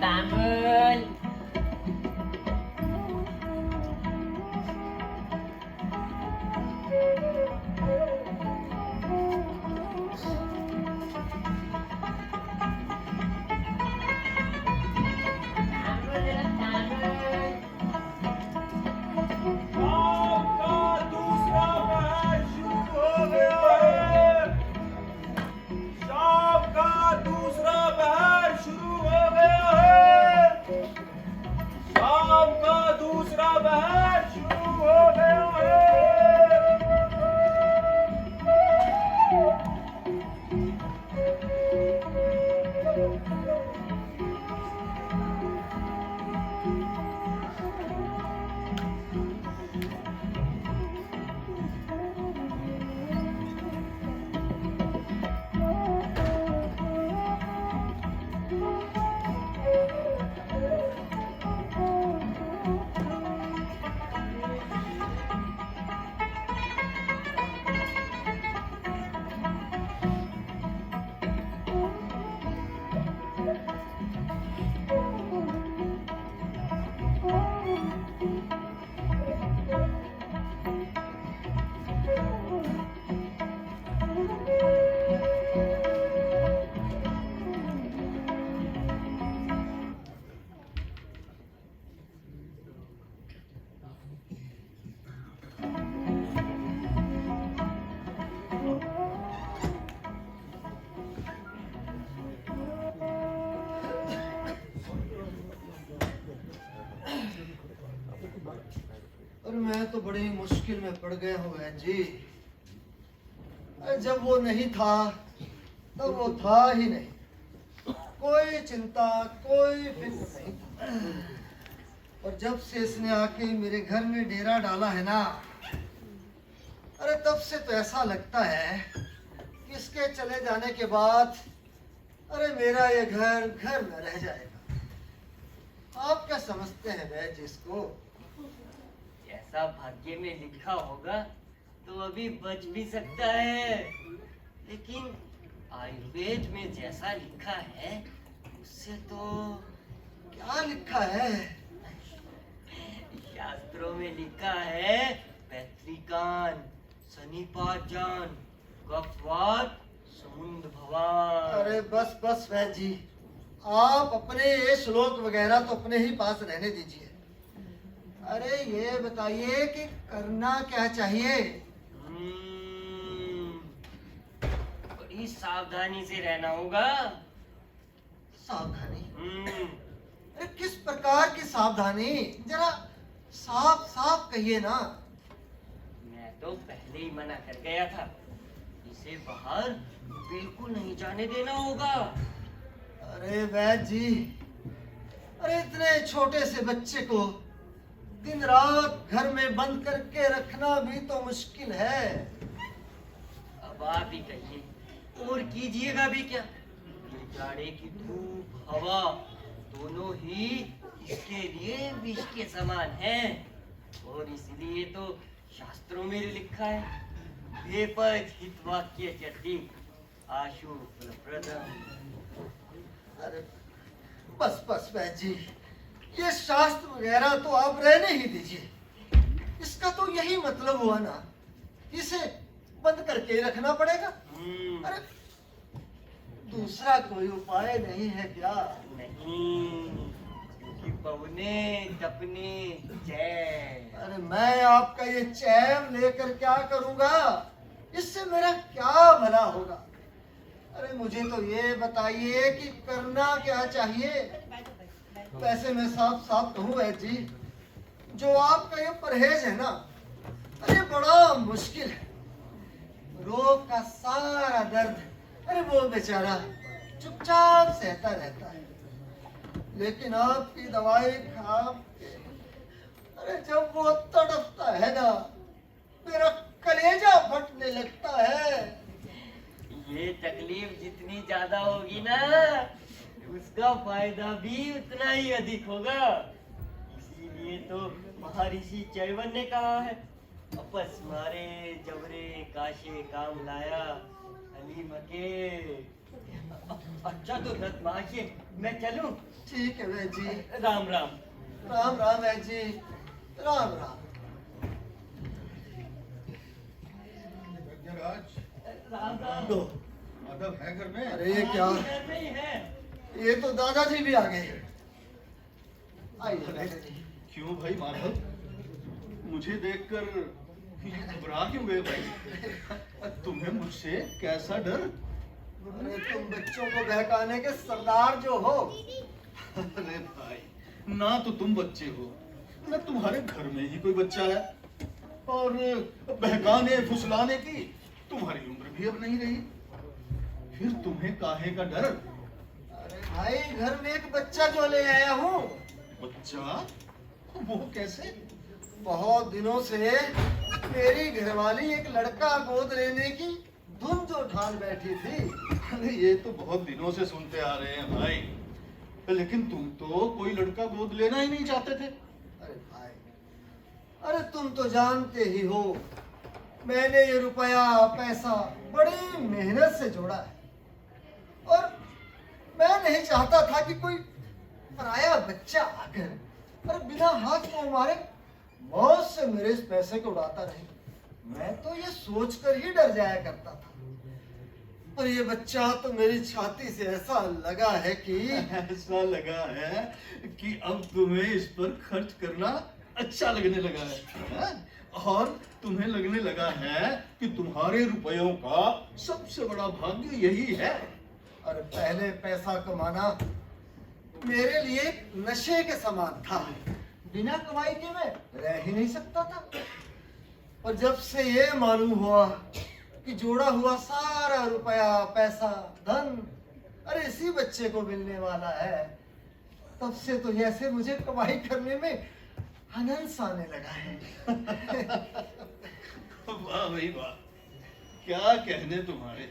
तांबूल। शाम का दूसरा पहर शुरू हो गया है। शाम का दूसरा पहर शुरू हो गया है। शाम का दूसरा पहर शुरू हो गया है। और मैं तो बड़ी मुश्किल में पड़ गया हूँ बहन जी। अरे जब वो नहीं था तब वो था ही नहीं, कोई चिंता कोई फिक्र नहीं था। और जब से इसने आके मेरे घर में डेरा डाला है ना, अरे तब से तो ऐसा लगता है कि इसके चले जाने के बाद अरे मेरा ये घर घर न रह जाएगा। आप क्या समझते हैं बहन जी इसको? ऐसा भाग्य में लिखा होगा तो अभी बच भी सकता है, लेकिन आयुर्वेद में जैसा लिखा है उससे तो क्या लिखा है? शास्त्रों में लिखा है पैतृकान, सनिपातजान, कफवात, समुंद भवान। अरे बस बस बहन जी, आप अपने ये श्लोक वगैरह तो अपने ही पास रहने दीजिए। अरे ये बताइए कि करना क्या चाहिए? बड़ी सावधानी से रहना होगा। सावधानी? हम्म, अरे किस प्रकार की सावधानी? जरा साफ साफ कहिए ना। मैं तो पहले ही मना कर गया था, इसे बाहर बिल्कुल नहीं जाने देना होगा। अरे वैद जी, अरे इतने छोटे से बच्चे को दिन रात घर में बंद करके रखना भी तो मुश्किल है। अब आप ही कहिए, और कीजिएगा भी क्या? ये जाड़े की धूप हवा दोनों ही इसके लिए विष के समान हैं, और इसलिए तो शास्त्रों में लिखा है भेपथ हितवाक्य चति आशु फलप्रदम। अरे बस बस वैद जी, ये शास्त्र वगैरह तो आप रहने ही दीजिए। इसका तो यही मतलब हुआ ना, इसे बंद करके रखना पड़ेगा। अरे दूसरा कोई उपाय नहीं है क्या? नहीं, क्योंकि पवने तपने चैन। अरे मैं आपका ये चैन लेकर क्या करूंगा? इससे मेरा क्या भला होगा? अरे मुझे तो ये बताइए कि करना क्या चाहिए? वैसे मैं साफ साफ कहूँ वैद जी, जो आपका ये परहेज है ना, अरे बड़ा मुश्किल है। रोग का सारा दर्द अरे वो बेचारा चुपचाप सहता रहता है, लेकिन आपकी दवाई खा के अरे जब वो तड़पता है ना, मेरा कलेजा फटने लगता है। ये तकलीफ जितनी ज्यादा होगी ना, उसका फायदा भी उतना ही अधिक होगा। इसीलिए तो महर्षि चैवन ने कहा है, अपस मारे जबरे काशे काम लाया, हली मके अच्छा तो रथ मार्चिए, मैं चलूं? ठीक है वैद जी। राम राम। राम राम वैद जी, राम राम। यज्ञराज, राम राम। दो। माधव है घर में? अरे ये क्या, घर में ही है। ये तो दादाजी भी आ गए। आइए दादाजी। क्यों भाई माधव, मुझे देखकर घबरा क्यों गए भाई? तुम्हें मुझसे कैसा डर? अरे तुम बच्चों को बहकाने के सरदार जो हो। अरे भाई, ना तो तुम बच्चे हो, ना तुम्हारे घर में ही कोई बच्चा है, और बहकाने फुसलाने की तुम्हारी उम्र भी अब नहीं रही। फिर तुम्हें काहे का डर? अरे भाई घर में एक बच्चा जो ले आया हूँ। बच्चा? वो कैसे? बहुत दिनों से मेरी घरवाली एक लड़का गोद लेने की धुन जो ठान बैठी थी। अरे ये तो बहुत दिनों से सुनते आ रहे हैं भाई, लेकिन तुम तो कोई लड़का गोद लेना ही नहीं चाहते थे। अरे भाई, अरे तुम तो जानते ही हो, मैंने ये रुपया पैसा बड़ी मेहनत से जोड़ा है, और मैं नहीं चाहता था कि कोई पराया बच्चा आकर और बिना हाथ को मारे मौज से मेरे इस पैसे को उड़ाता रहे। मैं तो ये सोचकर ही डर जाया करता था, और ये बच्चा तो मेरी छाती से ऐसा लगा है कि ऐसा लगा है कि अब तुम्हें इस पर खर्च करना अच्छा लगने लगा है? और तुम्हें लगने लगा है कि तुम्हारे रुपयों का सबसे बड़ा भाग्य यही है। और पहले पैसा कमाना मेरे लिए नशे के समान था। बिना कमाई के मैं रह ही नहीं सकता था। और जब से ये मालूम हुआ कि जोड़ा हुआ सारा रुपया पैसा धन अरे इसी बच्चे को मिलने वाला है, तब से तो ऐसे मुझे कमाई करने में हंस आने लगा है। वाह भाई वाह, क्या कहने तुम्हारे।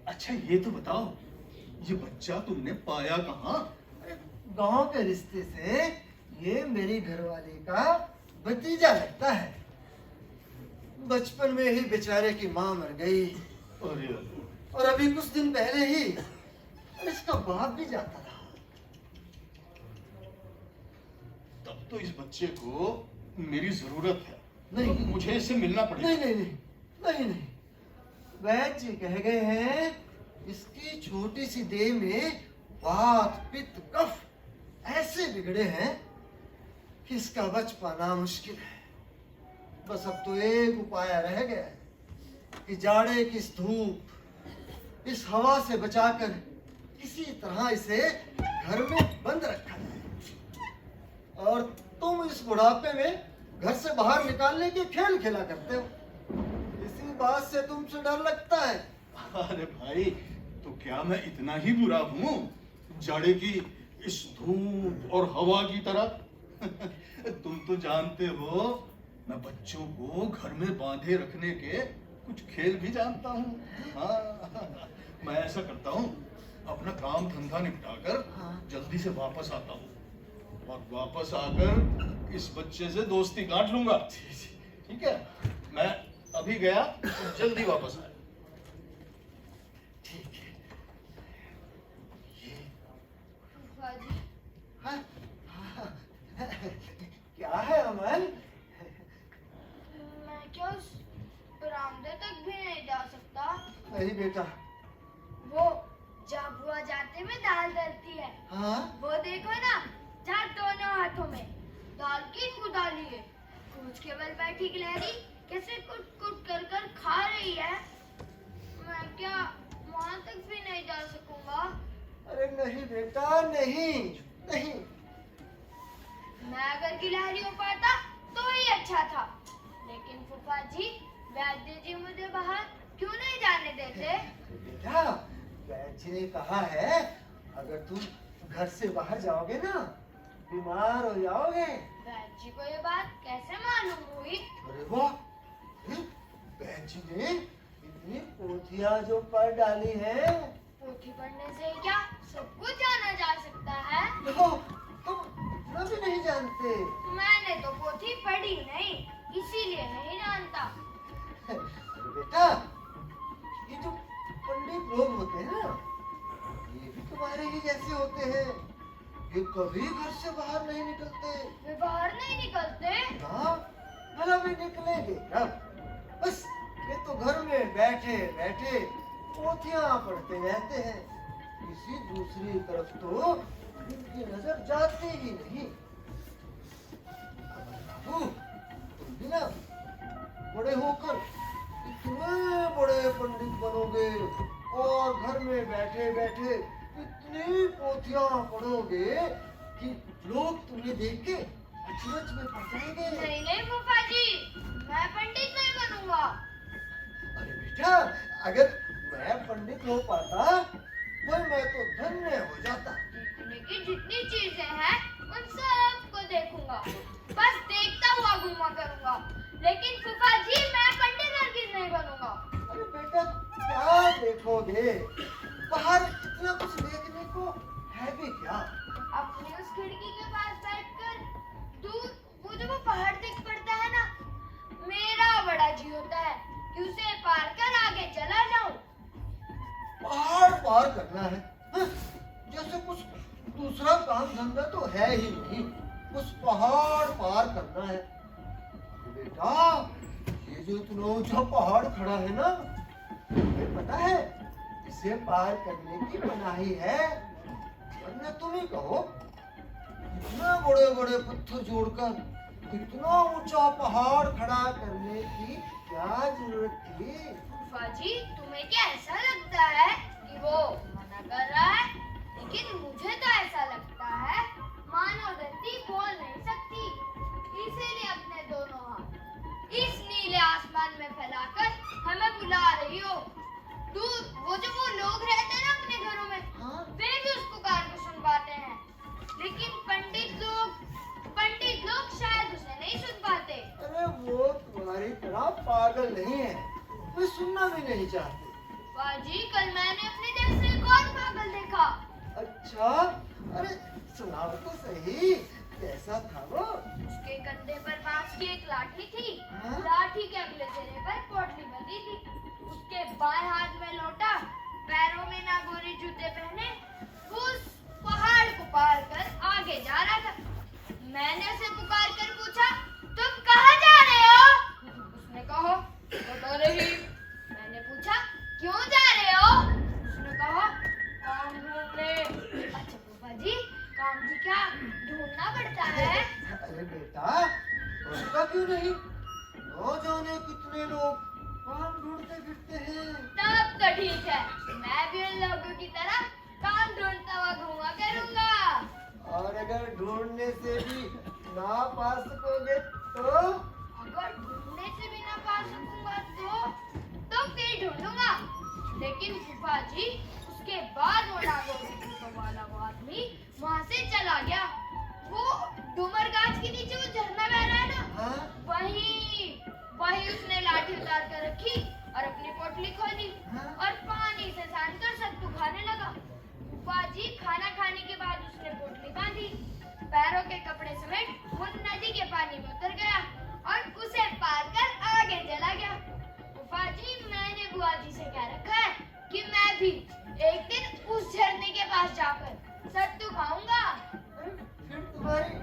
अच्छा ये तो बताओ, ये बच्चा तुमने पाया कहाँ? गांव के रिश्ते से ये मेरी घरवाली का भतीजा लगता है। बचपन में ही बेचारे की माँ मर गई, अरे और अभी कुछ दिन पहले ही इसका बाप भी जाता रहा। तब तो इस बच्चे को मेरी जरूरत है। नहीं। तो मुझे इससे मिलना पड़ेगा। नहीं नहीं नहीं नहीं नहीं, वैद्य जी कह गए हैं इसकी छोटी सी देह में वात पित्त कफ ऐसे बिगड़े हैं कि इसका बच पाना मुश्किल है। बस अब तो एक उपाय रह गया है कि जाड़े की इस धूप इस हवा से बचाकर किसी तरह इसे घर में बंद रखा जाए। और तुम इस बुढ़ापे में घर से बाहर निकालने के खेल खेला करते हो, इसी बात से तुमसे डर लगता है। अरे भाई, तो क्या मैं इतना ही बुरा हूँ जाड़े की इस धूप और हवा की तरह? तुम तो जानते हो मैं बच्चों को घर में बांधे रखने के कुछ खेल भी जानता हूँ। हाँ, मैं ऐसा करता हूँ, अपना काम धंधा निपटाकर जल्दी से वापस आता हूँ, और वापस आकर इस बच्चे से दोस्ती काट लूंगा। ठीक है, मैं अभी गया, जल्दी वापस आया। ठीक है। फूफा जी, हाँ, हाँ, क्या है अमन? मैं क्या उस बरामदे तक भी नहीं जा सकता? नहीं बेटा। वो जहाँ बुआ जाते में दाल डलती है, हाँ वो देखो ना, जहाँ दोनों हाथों में दाल की कुदाली है। कूच के बल बैठी गिलहरी कैसे कुट कुट कर खा रही है। मैं क्या वहाँ तक भी नहीं जा सकूंगा? अरे नहीं बेटा, नहीं नहीं। मैं अगर गिलहरी हो पाता तो ही अच्छा था, लेकिन फूफा जी वैद्य जी मुझे बाहर क्यों नहीं जाने देते? बेटा, वैद्य जी ने कहा है अगर तुम घर से बाहर जाओगे ना बीमार हो जाओगे। वैद्य जी को ये बात कैसे मालूम हुई? अरे वाह, वैद्य जी ने इतनी पोथियां जो पढ़ डाली है। पोथी पढ़ने से क्या सब कुछ जाना जा सकता है? देखो तुम इतना भी नहीं जानते। मैंने तो पोथी पढ़ी नहीं, इसीलिए नहीं जानता। अरे बेटा, ये जो पंडित लोग होते हैं ना, रहते हैं। ये कभी घर से बाहर नहीं निकलते। वे बाहर नहीं निकलते। ना, भला भी निकलेंगे कब? बस ये तो घर में बैठे बैठे पोथियां पढ़ते रहते हैं। किसी दूसरी तरफ तो इनकी नजर जाती ही नहीं। बाबू, तुम भी ना बड़े होकर इतने बड़े पंडित बनोगे और घर में बैठे बैठे इतनी पोथियां पढ़ोगे कि लोग तुम्हें देख के अचरज में पड़ जाएंगे। नहीं नहीं फूफा जी, मैं पंडित नहीं बनूंगा। अरे बेटा, अगर मैं पंडित हो पाता तो मैं तो धन्य हो जाता। देखने की जितनी चीजें हैं उन सबको देखूंगा, बस देखता हुआ घूमा करूंगा। लेकिन फूफा जी, मैं पंडित हरगिज नहीं बनूंगा। अरे बेटा, क्या देखोगे? बाहर इतना कुछ देखने को है भी क्या? अपनी उस खिड़की के पास बैठकर दूर वो पहाड़ दिख पड़ता है ना, मेरा बड़ा जी होता है कि उसे पार कर आगे चला जाऊं। पहाड़ पार करना है? हाँ? जैसे कुछ दूसरा काम धंधा तो है ही नहीं, उस पहाड़ पार करना है। बेटा, ये जो इतना ऊंचा पहाड़ खड़ा है ना, तुम्हें पता है इसे पार करने की मनाही है। वरना तुम ही कहो, इतना बड़े बड़े पत्थर जोड़कर इतना ऊंचा पहाड़ खड़ा करने की क्या जरूरत थी? फूफा जी, तुम्हें क्या ऐसा लगता है कि वो मना कर रहा है? लेकिन मुझे तो ऐसा लगता है मानो धरती बोल नहीं सकती, इसीलिए अपने दोनों हाथ इस नीले आसमान में फैलाकर हमें बुला रही हो। दूर वो लोग रहते हैं ना अपने घरों में, हाँ? वे भी उस पुकार को सुन पाते हैं। लेकिन पंडित लोग शायद उसे नहीं सुन पाते। अरे वो तुम्हारी तरह पागल नहीं है, वे सुनना भी नहीं चाहते। बाजी, कल मैंने अपने जैसे एक और पागल देखा। अच्छा, अरे सुनाओ तो सही, कैसा था वो? उसके कंधे पर बांस की एक लाठी थी। हाँ? लाठी के अगले सिरे पर पोटली बंधी थी। उसके बाएं हाथ में लोटा, पैरों में नागौरी जूते पहने उस पहाड़ को पार कर आगे जा रहा था। मैंने उसे पुकार कर पूछा, तुम कहाँ जा रहे हो? उसने कहा, पता नहीं। मैंने पूछा, क्यों जा रहे हो? उसने कहा, काम ढूंढने। अच्छा फूफा जी, काम भी क्या ढूंढना पड़ता है? अरे बेटा, उसका क्यों नहीं? न जाने कितने लोग काम ढूंढते फिरते हैं। तब तो ठीक है, मैं भी उन लोगों की तरह काम ढूंढता हुआ घूमा करूंगा। और अगर ढूंढने से भी ना पा सकोगे तो? अगर ढूंढने से भी ना पा सकूंगा तो फिर ढूंढूंगा। लेकिन फूफा जी, उसके बाद वो नागौरी जूतों वाला वो आदमी वहाँ से चला गया। वो डूमर गाछ के नीचे वो झरना बह रहा है ना, हाँ? वही उसने लाठी उतार कर रखी और अपनी पोटली खोली और पानी से सान कर सत्तू खाने लगा। फूफा जी, खाना खाने के बाद उसने पोटली बांधी, पैरों के कपड़े समेत वो नदी के पानी में उतर गया और उसे पार कर आगे चला गया। फूफा जी, मैंने बुआ जी से कह रखा है कि मैं भी एक दिन उस झरने के पास जाकर सत्तू खाऊंगा। फिर तुम्हारी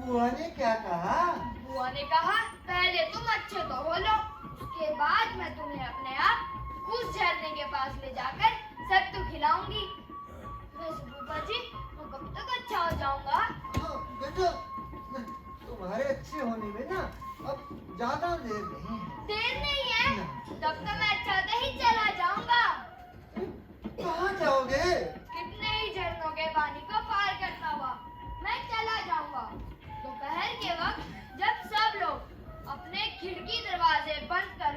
बुआ ने क्या कहा? बुआ ने कहा, पहले तुम अच्छे तो हो लो, उसके बाद मैं तुम्हें अपने आप उस झरने के पास ले जाकर सत्तू खिलाऊंगी। वैसे फूफा जी, मैं कब तक अच्छा हो जाऊंगा? हाँ, बेटा, तुम्हारे अच्छे होने में ना अब ज्यादा देर नहीं है। देर नहीं है, तब तो मैं अच्छा होते ही चला जाऊंगा। कहाँ जाओगे? कितने ही झरनों के पानी को पार करता हुआ मैं चला जाऊंगा। दोपहर के वक्त जब सब लोग अपने खिड़की दरवाजे बंद कर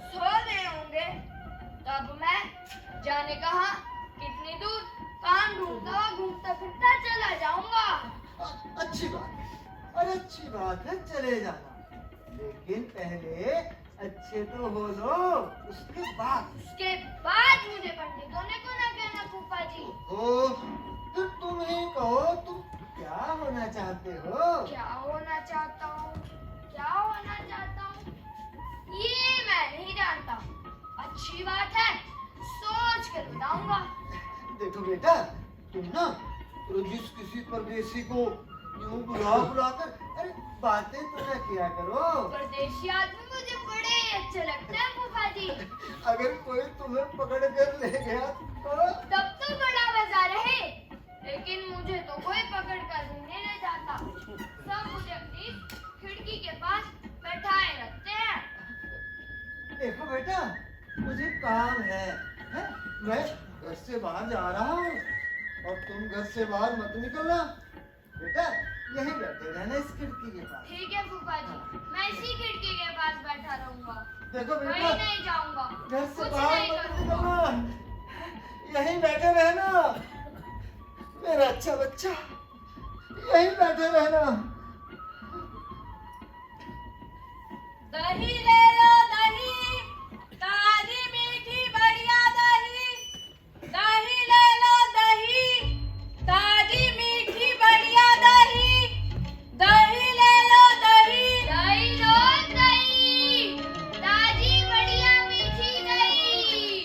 सो रहे होंगे, तब मैं जाने कहा कितनी दूर काम ढूंढता हुआ घूमता फिरता चला जाऊंगा। अच्छी बात है, और अच्छी बात है, चले जाना। लेकिन पहले अच्छे तो हो लो, उसके बाद मुझे पंडित होने को ना कहना फूफा जी। ओ, तो तुम ही कहो, तुम क्या होना चाहते हो? क्या होना चाहता हूँ, ये मैं नहीं जानता। अच्छी बात है, सोच कर बताऊंगा। देखो बेटा, तुम ना जिस किसी परदेसी को यूं बुला बुलाकर, अरे बातें तो न किया करो। परदेशी आदमी मुझे बड़े अच्छे लगते हैं फूफा जी। अगर कोई तुम्हें पकड़ कर ले गया तो तब तो बड़ा मजा रहे, लेकिन मुझे तो कोई पकड़ कर नहीं ले जाता। सब मुझे अपनी खिड़की के पास बैठाए रखते हैं। देखो बेटा, मुझे काम है? मैं घर से बाहर जा रहा हूँ और तुम घर से बाहर मत निकलना। बेटा यहीं बैठे रहना इस खिड़की के पास। ठीक है फूफा जी, मैं इसी खिड़की के पास बैठा रहूंगा। देखो बेटा, कहीं नहीं जाऊंगा, घर से कुछ बाहर नहीं मत करूंगा। निकलना, यहीं बैठे रहना मेरा अच्छा बच्चा, यहीं बैठे रहना। दही ले लो दही, ताजी मीठी बढ़िया दही। दही ले लो दही, ताजी मीठी बढ़िया दही। दही ले लो दही। दही लो दही, ताजी बढ़िया मीठी दही।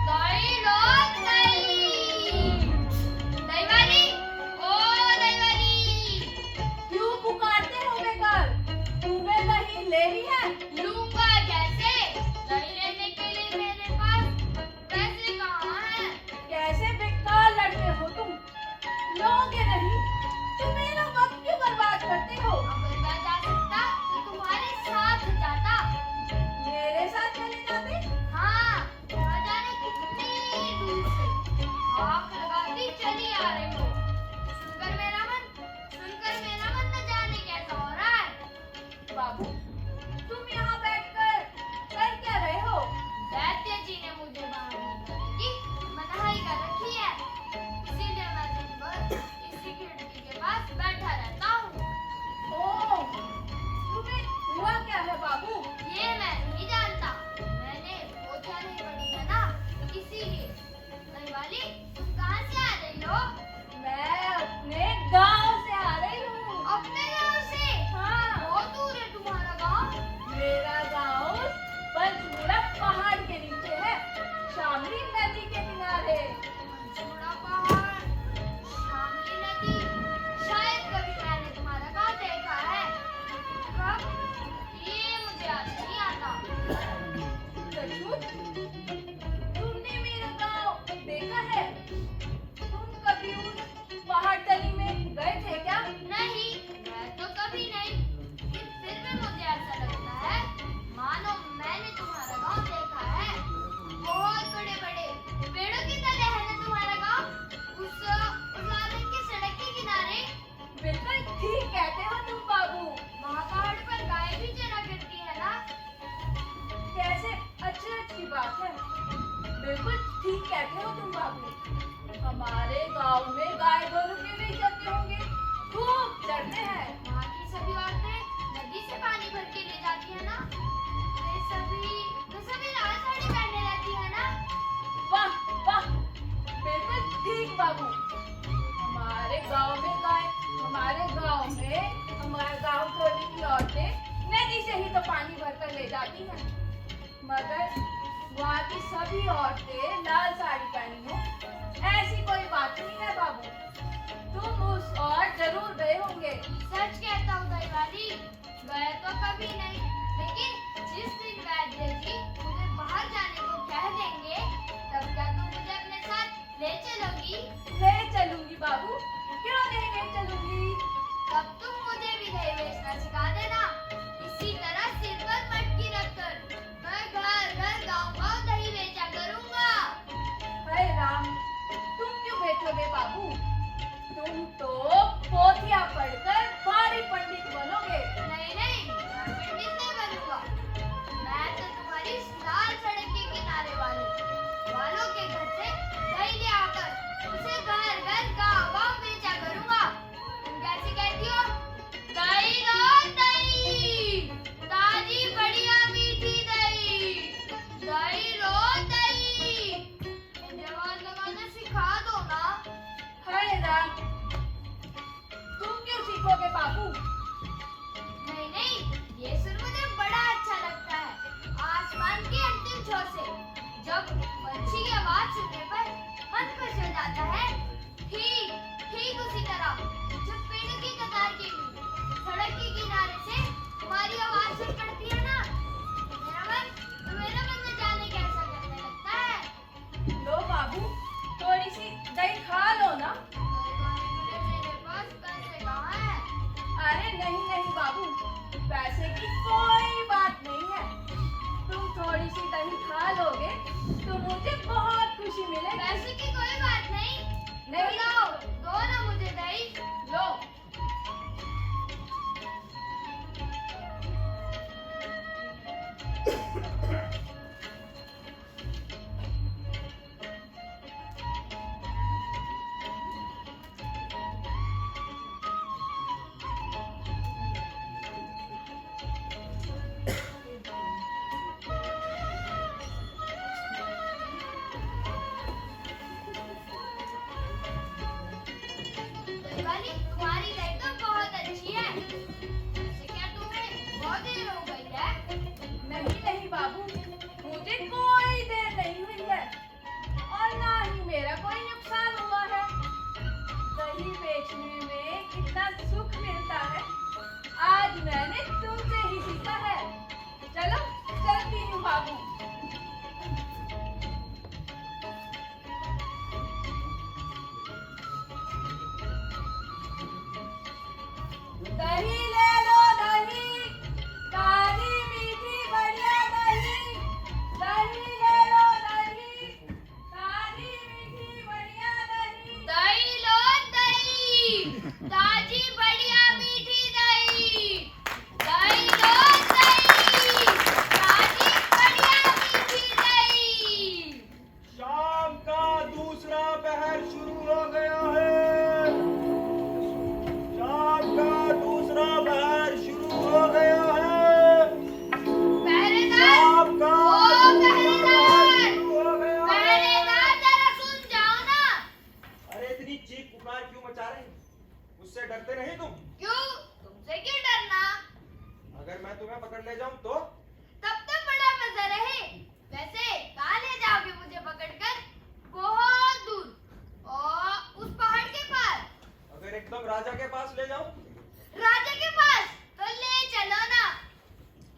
दही लो दही। दही वाली, ओ दही वाली। क्यों पुकारते हो बेकार? तुम्हें दही लेनी है? लूंगा कैसे? दही लेने के लिए मेरे पास पैसे कहाँ हैं? कैसे बेकार लड़के हो तुम? लोगे नहीं तो मेरा वक्त क्यों बर्बाद करते हो? अगर मैं जा सकता तो तुम्हारे साथ जाता। मेरे साथ चले जाते? हाँ, वहाँ जाने कितनी दूर से आँख लगाती चली आ रही हो। सुनकर मेरा मन न जाने कैसा हो रहा है। बाबू, तुम यहाँ बैठकर कर क्या रहे हो? दैत्य जी ने मुझे बाहर निकलने की मनाही कर रखी है, इसीलिए मैं दिन भर इसी खिड़की के पास बैठा रहता हूँ। ओह, तुम्हें हुआ क्या है बाबू? ये मैं नहीं जानता, मैंने पोछा नहीं पड़ी है ना, इसीलिए। दही वाली, तुम कहाँ से आ रही हो? मैं अपने गांव से आ रही हूँ। अपने गाँव से? हाँ, बहुत दूर है तुम्हारा गाँव। मेरा गांव पंचमुड़ा पहाड़ के नीचे है, शामली नदी के किनारे। पंचमुड़ा पहाड़, शामली नदी, शायद कभी मैंने तुम्हारा गाँव देखा है। कब? ये मुझे याद नहीं आता। सचमुच? तुमने मेरा गांव देखा है? तुम कभी उस पहाड़ तली में गए थे क्या? नहीं, मैं तो कभी नहीं। फिर भी मुझे ऐसा लगता है मानो मैंने तुम्हारा गाँव देखा है। बहुत बड़े बड़े पेड़ों की तरह है ना तुम्हारा गाँव, उस लाल रंग की सड़क के किनारे। बिल्कुल ठीक कहते हो तुम बाबू। वहाँ पहाड़ पर गाय भी चरा करती है ना। कैसे अचरज की बात है। बिल्कुल ठीक कहते हो तुम बाबू। हमारे गांव में गाय गोरु के भी चरते होंगे, खूब चरते हैं। वहाँ की सभी औरतें नदी से पानी भर के ले जाती है ना। वे सभी लाल साड़ी पहने रहती है ना। वाह वाह, बिल्कुल ठीक बाबू। हमारे गांव में गाय, हमारे गांव टोली की औरतें नदी से ही तो पानी भरकर ले जाती हैं। मगर वहाँ की सभी औरतें लाल साड़ी पहनी हो, ऐसी कोई बात नहीं है बाबू। तुम उस और जरूर गए होंगे। सच कहता हूँ दही वाली, गए तो कभी नहीं, लेकिन जिस दिन वैद्य जी मुझे बाहर जाने को कह देंगे, तब क्या तुम मुझे अपने साथ ले चलोगी? ले चलूंगी बाबू, क्यों नहीं ले चलूंगी। तब तुम मुझे भी दही बेचना सिखा देना। इसी तरह सिर पर मटकी रखकर मैं घर घर गाँव दही बेचा करूँगा। हे राम, तुम क्यों बेचोगे बाबू? तुम तो पोथिया पढ़कर भारी पंडित बनोगे। नहीं नहीं, मैं पंडित नहीं बनूंगा। मैं तो तुम्हारी लाल सड़क के किनारे वालों के घर से दही ले आकर उसे घर घर गाँव बेचा करूँगा। तुम कैसे कहती हो? दही लो दही, ताजी बढ़िया मीठी दही। दही लो दही, जवान लगाना सिखा दो ना। हे राम, तुम क्यों सीखोगे बाबू? नहीं नहीं, ये सुर मुझे बड़ा अच्छा लगता है। आसमान के अंतिम छोर से जब पंछी की आवाज सुनने पर मन खुश हो जाता है। ठीक ठीक मिलेगी। पैसे की कोई बात नहीं। नहीं। लो, दो ना मुझे दही। लो। दिवाली, तुम्हारी दही तो बहुत अच्छी है। वैसे क्या तुम्हें बहुत देर हो गई है? नहीं नहीं बाबू, मुझे कोई देर नहीं हुई है और ना ही मेरा कोई नुकसान हुआ है। दही बेचने में कितना सुख मिलता है, आज मैंने तुमसे ही सीखा है। चलो चलती हूँ बाबू। दही ले लो दही, काली मीठी बढ़िया दही। दही ले लो दही, काली मीठी बढ़िया दही। दही लो दही, ताजी बढ़िया मीठी दही। दही लो दही, ताजी बढ़िया मीठी दही। शाम का दूसरा पहर शुरू हो गया है। शाम का दूसरा पहर शुरू हो गया है। पहरेदार, शाम का ओ दूसरा पहरेदार, पहर शुरू हो गया है। पहरेदार जरा सुन जाओ ना। अरे इतनी चीख पुकार क्यों मचा रहे हैं? मुझसे डरते नहीं तुम? क्यों? तुमसे क्यों डरना? अगर मैं तुम्हें पकड़ ले जाऊं तो? तब तो बड़ा मजा रहे। वैसे कहाँ ले जाओगे मुझे पकड़कर? बहुत दूर और उस पहाड़ के पास। अगर एकदम राजा के पास ले जाऊं? राजा के पास तो ले चलो ना।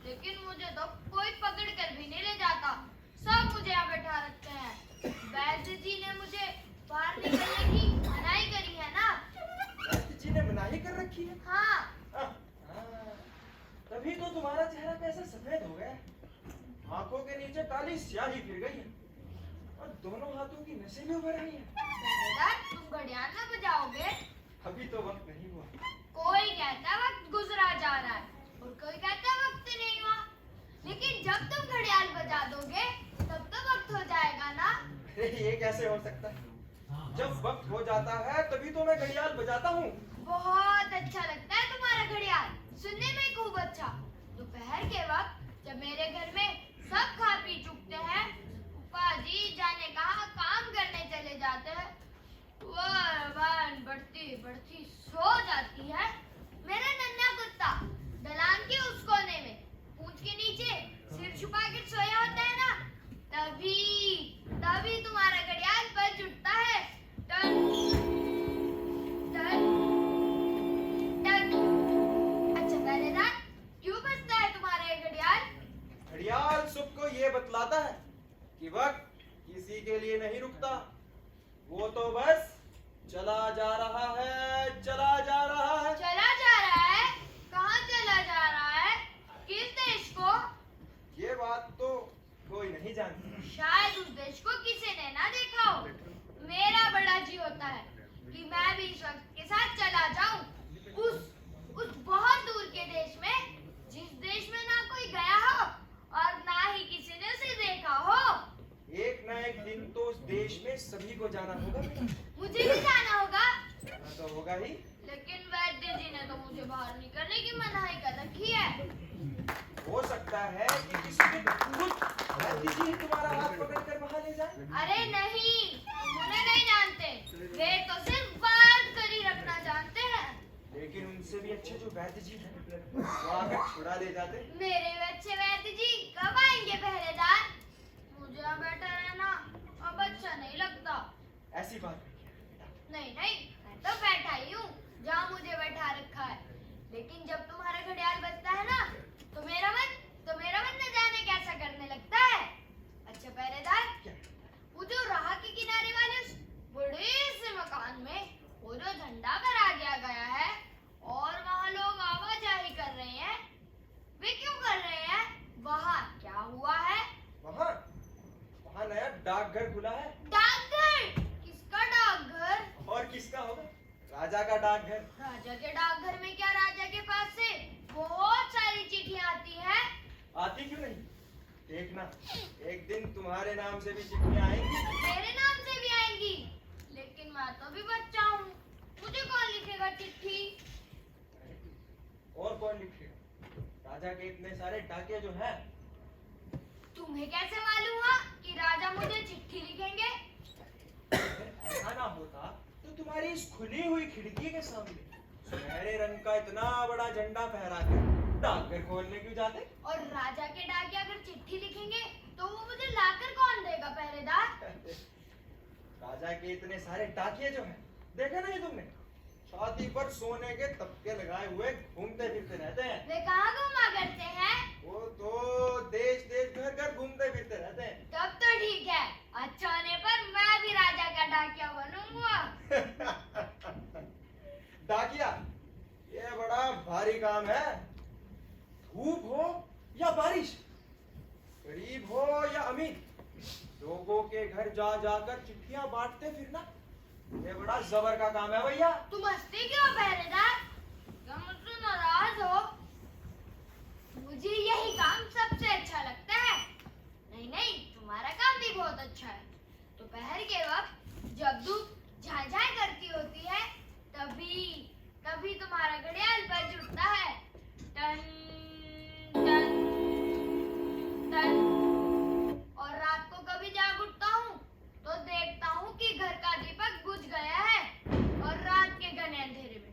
लेकिन मुझे तो कोई पकड़ कर भी नहीं ले जाता, सब मुझे यहाँ बैठा रखते हैं। वैद्य जी ने मुझे बाहर निकलने की मनाही करी है ना। वैद्य जी ने मनाही कर रखी है। हाँ, तभी तो तुम्हारा चेहरा कैसा सफेद हो गया। आंखों के नीचे काली स्याही फिर गई है और दोनों हाथों की नसें भी उभर रही हैं। पहरेदार, तुम घड़ियाल ना बजाओगे? अभी तो वक्त नहीं हुआ। कोई कहता वक्त गुजरा जा रहा है और कोई कहता वक्त नहीं हुआ। लेकिन जब तुम घड़ियाल बजा दोगे तब तो वक्त हो जाएगा ना। अरे ये कैसे हो सकता है? जब वक्त हो जाता है तभी तो मैं घड़ियाल बजाता हूँ। बहुत अच्छा लगता है तुम्हारा घड़ियाल, सुनने में खूब अच्छा। दोपहर के वक्त जब मेरे घर में सब खा पी चुकते हैं, फूफा जी जाने कहाँ काम करने चले जाते हैं, वह वान बढ़ती बढ़ती सो जाती है। मेरा नन्हा कुत्ता दलान के उस कोने में पूंछ के नीचे सिर छुपा के सोया होता है ना, तभी तुम्हारा घड़ियाल बज उठता है। टन टन टन। अच्छा पहरेदार, क्यों बजता है तुम्हारा ये घड़ियाल? घड़ियाल सबको ये बतलाता है कि वक्त किसी के लिए नहीं रुकता। वो तो बस चला जा रहा है, चला जा रहा है। चला जा रहा है? कहाँ चला जा रहा है? किस देश को? ये बात तो कोई नहीं जानता। शायद उस देश को किसी ने ना देखा हो। मेरा बड़ा जी होता है कि मैं भी इस वक्त के साथ चला जाऊं उस बहुत दूर के देश में, जिस देश में ना कोई गया हो और ना ही किसी ने उसे देखा हो। एक ना एक दिन तो उस देश में सभी को जाना होगा। मुझे भी जाना होगा। जाना तो होगा ही। लेकिन वैद्य जी ने तो मुझे बाहर निकलने की मनाही कर रखी है। हो सकता है कि किसी दिन खुद वैद्य जी ही तुम्हारा हाथ पकड़ कर वहां ले जाए। अरे नहीं, तुम उन्हें नहीं जानते। वे तो सिर्फ बात कर ही रखना जानते हैं। लेकिन उनसे भी अच्छे जो वैद्य जी हैं वो आकर छुड़ा ले जाते। मेरे अच्छे वैद्य जी कब आएंगे पहरेदार? मुझे यहाँ बैठा रहना अब अच्छा नहीं लगता। ऐसी बात नहीं नहीं, मैं तो बैठा ही हूँ जहाँ मुझे बैठा रखा है। लेकिन जब तुम्हारा घड़ियाल बजता है ना तो मेरा मन न जाने कैसा करने लगता है। अच्छा पहरेदार, वो जो राह के किनारे वाले उस बड़े से मकान में वो जो झंडा फहरा दिया गया है और वहाँ लोग आवाजाही कर रहे हैं, वे क्यों कर रहे हैं? वहाँ क्या हुआ है? वहाँ नया डाकघर खुला है। डाकघर? देखना, एक दिन तुम्हारे नाम से भी चिट्ठियां आएंगी। मेरे नाम से भी आएंगी, लेकिन मैं तो भी बच्चा हूँ, मुझे कौन लिखेगा चिट्ठी? और कौन लिखेगा? राजा के इतने सारे डाकिया जो हैं। तुम्हें कैसे मालूम हुआ कि राजा मुझे चिट्ठी लिखेंगे? ऐसा ना होता तो तुम्हारी इस खुली हुई खिड़की के सामने सुनहरे रंग का इतना बड़ा झंडा फहरा कर डाकघर खोलने क्यों जाते? और राजा के डाकिया अगर चिट्ठी लिखेंगे तो वो मुझे लाकर कौन देगा पहरेदार? राजा के इतने सारे डाकिये जो हैं, देखा नहीं तुमने? छाती पर सोने के तबके लगाए हुए घूमते फिरते रहते हैं। वे कहाँ घूमा करते हैं? वो तो देश देश घर घर घूमते फिरते रहते हैं। तब तो ठीक है, अच्छा होने पर मैं भी राजा का डाकिया बनूंगा। डाकिया, ये बड़ा भारी काम है। धूप हो या बारिश, गरीब हो या अमीर, लोगों के घर जा जाकर चिट्ठियां बांटते फिरना, ये बड़ा जबर का काम है भैया। तुम हंसते क्यों पहरेदार? क्या मुझसे नाराज हो? मुझे यही काम सबसे अच्छा लगता है। नहीं नहीं, तुम्हारा काम भी बहुत अच्छा है। दोपहर के वक्त जब धूप झाझाई करती होती है, तभी तुम्हारा घड़ियाल बज उठता है, टन टन टन। और रात को कभी जाग उठता हूँ तो देखता हूँ कि घर का दीपक बुझ गया है और रात के घने अंधेरे में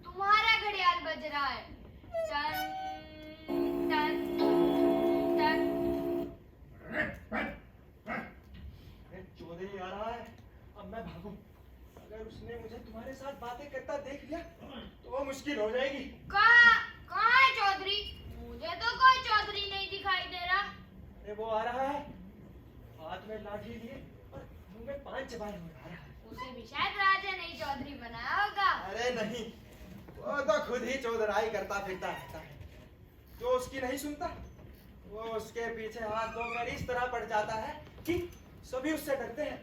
तुम्हारा घड़ियाल बज रहा है, टन टन टन। अरे चौधरी आ रहा है, अब मैं भागूं। अगर उसने मुझे तुम्हारे साथ बातें करता देख लिया तो वो मुश्किल हो जाएगी। कहाँ है चौधरी? मुझे तो कोई चौधरी नहीं दिखाई दे रहा। अरे वो आ रहा है, हाथ में लाठी लिए और मुंह में पान चबाए हुए आ रहा है। उसे भी शायद राजा ने ही चौधरी बनाया होगा। अरे नहीं, वो तो खुद ही चौधराई करता फिरता रहता है। जो उसकी नहीं सुनता, वो उसके पीछे हाथ धोकर इस तरह पड़ जाता है कि सभी उससे डरते हैं।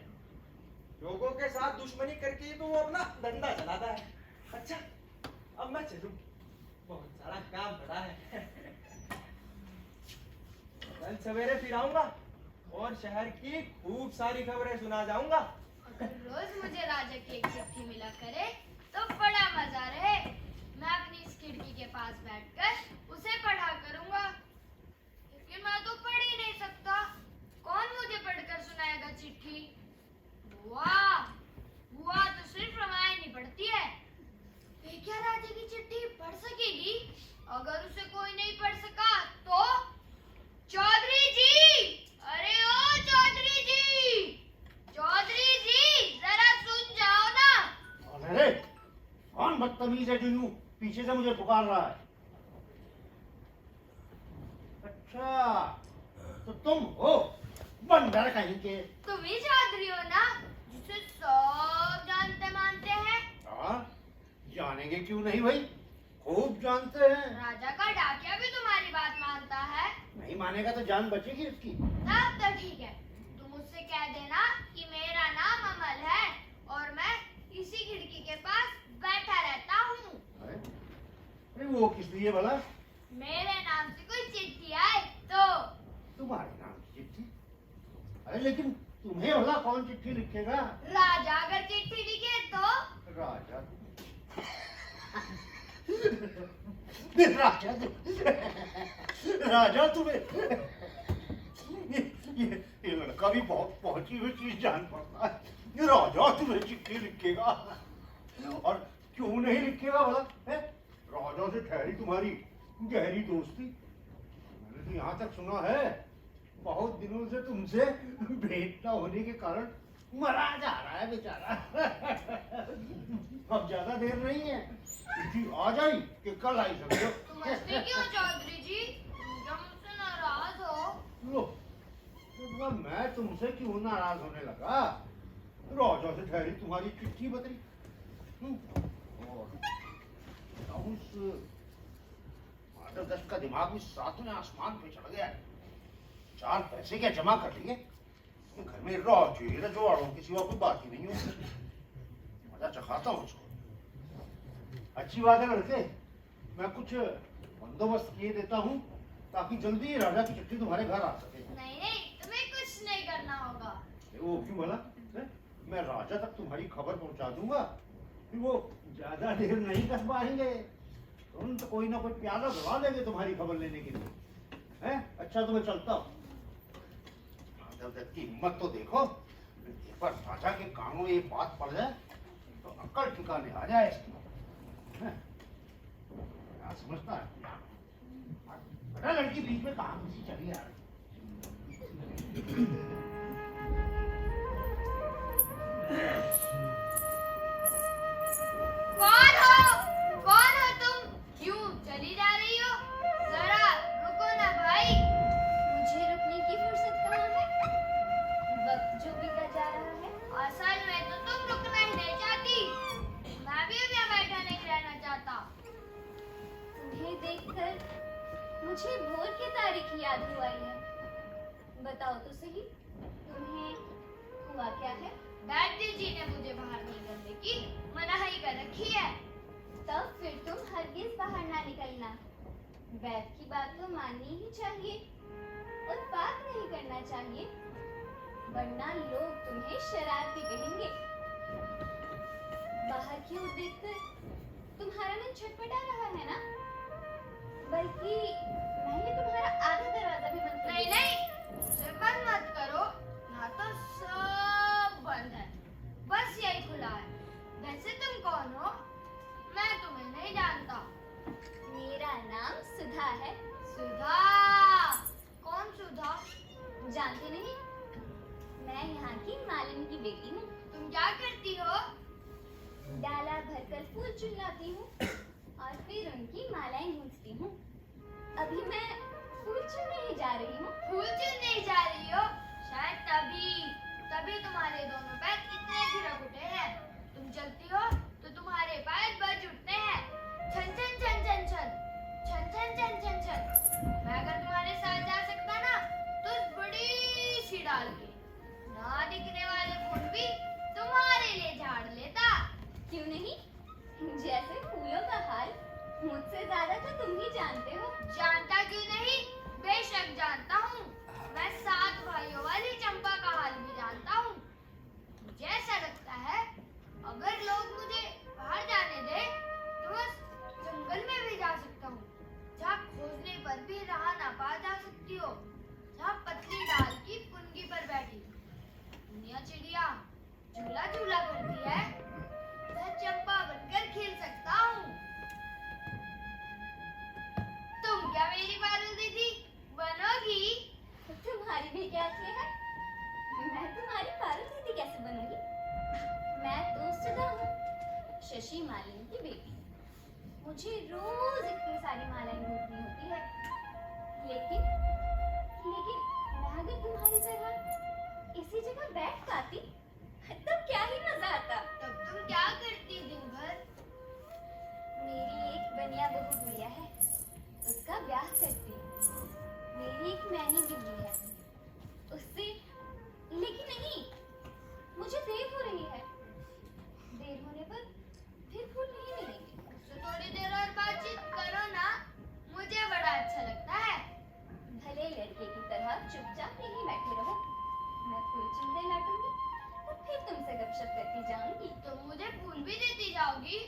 लोगों के साथ दुश्मनी करके तो वो अपना धंधा चलाता है। अच्छा, अब मैं चलूं, बहुत सारा काम पड़ा है। कल सवेरे फिर आऊंगा और शहर की खूब सारी खबरें सुना जाऊंगा। अगर रोज मुझे राजा की एक चिट्ठी मिला करे तो बड़ा मजा रहे। मैं अपनी इस खिड़की के पास बैठकर उसे पढ़ा करूंगा, लेकिन मैं तो पढ़ ही नहीं सकता। कौन मुझे पढ़कर सुनाएगा चिट्ठी? बुआ तो सिर्फ रामायण ही पढ़ती है। वे क्या राजा की चिट्ठी पढ़ सकेगी? अगर उसे कोई नहीं पढ़ सका तो? चौधरी जी! अरे ओ चौधरी जी! चौधरी जी, जरा सुन जाओ ना। अरे कौन बदतमीज है जो यूं पीछे से मुझे पुकार रहा है? अच्छा, तो तुम हो बंदर कहीं के? तुम ही चौधरी हो ना, जिसे सब जानते मानते हैं। हाँ, जानेंगे क्यों नहीं भाई, खूब जानते हैं। राजा का डाकिया भी तुम्हारी बात मानता है। नहीं मानेगा तो जान बचेगी उसकी। तब तो ठीक है, तुम उससे कह देना कि मेरा नाम अमल है और मैं इसी खिड़की के पास बैठा रहता हूँ। अरे वो किस लिए भला? मेरे नाम से कोई चिट्ठी आए तो। तुम्हारे नाम की चिट्ठी? अरे लेकिन तुम्हें भला कौन चिट्ठी लिखेगा? राजा अगर चिट्ठी लिखे तो? राजा राजा तुम्हें ये लड़का भी बहुत पहुंची हुई चीज जान पड़ता है। ये राजा तुम्हें चिट्ठी लिखेगा, और क्यों नहीं लिखेगा भला? है राजा से ठहरी तुम्हारी गहरी दोस्ती। मैंने तो यहाँ तक सुना है बहुत दिनों से तुमसे भेंट न होने के कारण मरा जा रहा है बेचारा। अब ज्यादा देर नहीं है, चिट्ठी आ जाई कि कल आई समझो। तुम हंसते क्यों चौधरी जी? क्या मुझसे नाराज हो? लो, तो मैं तुमसे क्यों नाराज होने लगा? राजा से ठहरी तुम्हारी चिट्ठी बदली। और उस माधव का दिमाग भी सातवें आसमान पे चढ़ गया। 4 पैसे क्या जमा कर लिए, घर में राजे रजवाड़ों के सिवा कोई बात ही नहीं होती। मजा चखाता हूँ उसको। अच्छी बात है लड़के, मैं कुछ बंदोबस्त किए देता हूँ ताकि जल्दी ही राजा की चिट्ठी तुम्हारे घर आ सके। नहीं नहीं, तुम्हें कुछ नहीं करना होगा। वो क्यों भला? हैं? मैं राजा तक तुम्हारी खबर पहुंचा दूंगा, फिर वो ज्यादा देर नहीं कर पाएंगे। तुम तो कोई ना कोई प्याला बुला लेंगे तुम्हारी खबर लेने के लिए। हैं? अच्छा तो मैं चलता हूँ। राजा की हिम्मत तो देखो, एक बार राजा के कानों में ये बात पड़ जाए तो अक्ल ठिकाने आ जाए इसकी। हैं? क्या समझता है? बड़ा लड़की बीच में कहाँ घुसी चली यार। कौन हो? कौन हो तुम? क्यों चली जा रही हो? जरा रुको ना भाई। मुझे रुकने की फुर्सत कहाँ है? वक्त जो बीता जा रहा है। असल में तो तुम रुकना ही नहीं चाहती। मैं भी अब यहाँ बैठा नहीं रहना चाहता। तुम्हें देखकर मुझे भोर की तारीख याद हुआ है। बताओ तो सही, तुम्हें हुआ क्या है? दादी जी ने मुझे बाहर नहीं करने की मनाही कर रखी है। तब फिर तुम हरगिज बाहर ना निकलना। वैद की बात तो माननी ही चाहिए, उत्पात नहीं करना चाहिए, वरना लोग तुम्हें शरारती कहेंगे। बाहर की ओर देखकर तुम्हारा मन छटपटा रहा है ना? बल्कि मैंने तुम्हारा आधा दरवाजा भी बंद कर नहीं दिया। नहीं, सिर बंद मत करो, ना तो सब बंद है, बस यही खुला है। वैसे तुम कौन हो? मैं तुम्हें नहीं जानता। मेरा नाम सुधा है। सुधा? कौन सुधा? जानते नहीं? मैं यहाँ की मालिन की बेटी हूँ। तुम क्या करती हो? डाला भरकर फूल चुन लाती हूँ और फिर उनकी मालाएं गूंथती हूँ। अभी मैं फूल चुनने ही जा रही हूँ। फूल चुनने जा रही हो? शायद तभी तुम्हारे दोनों पैर इतने थिरक उठे हैं। तुम चलती हो तो तुम्हारे पैर बज उठते हैं, छन छन छन छन छन, छन छन छन छन छन। मैं अगर तुम्हारे साथ जा सकता ना तो उस बड़ी सी डाल के ना दिखने वाले फूल भी तुम्हारे लिए झाड़ लेता। क्यों नहीं? जैसे फूलों का हाल मुझसे ज्यादा तो तुम ही जानते हो। जानता क्यों नहीं? बेशक जानता हूँ। मैं 7 भाइयों वाली चंपा का हाल भी जानता हूँ। मुझे ऐसा लगता है अगर लोग मुझे बाहर जाने दे तो बस जंगल में भी जा सकता हूँ, जहाँ खोजने पर भी राह ना पा जा सकती हो, जहाँ पतली डाल की पुंगी पर बैठी दुनिया चिड़िया झूला झूला करती है, मैं चंपा बनकर खिल सकता हूँ। तुम क्या मेरी पारुल दीदी बनोगी? तुम्हारी भी क्या थे है? मैं तुम्हारी पारुल दीदी कैसे बनूंगी? मैं तो सुधा हूँ, शशि मालिन की बेटी। मुझे रोज इतनी सारी मालाएं गूंथनी होती है, लेकिन मैं अगर तुम्हारी तरह इसी जगह बैठ पाती तब क्या ही मजा आता। तब तुम क्या करती दिन भर? मेरी एक बनिया बहू गुड़िया है, उसका ब्याह करती। मेरी एक मैनी बिल्ली है, उससे। लेकिन नहीं, मुझे देर हो रही है। देर होने पर फिर फूल नहीं मिलेंगे। उससे थोड़ी देर और बातचीत करो ना, मुझे बड़ा अच्छा लगता है। भले लड़के की तरह चुपचाप यहीं बैठे रहो, मैं फूल चुनते लौटूंगी और फिर तुमसे गपशप करती जाऊंगी। तो मुझे फूल भी देती जाओगी?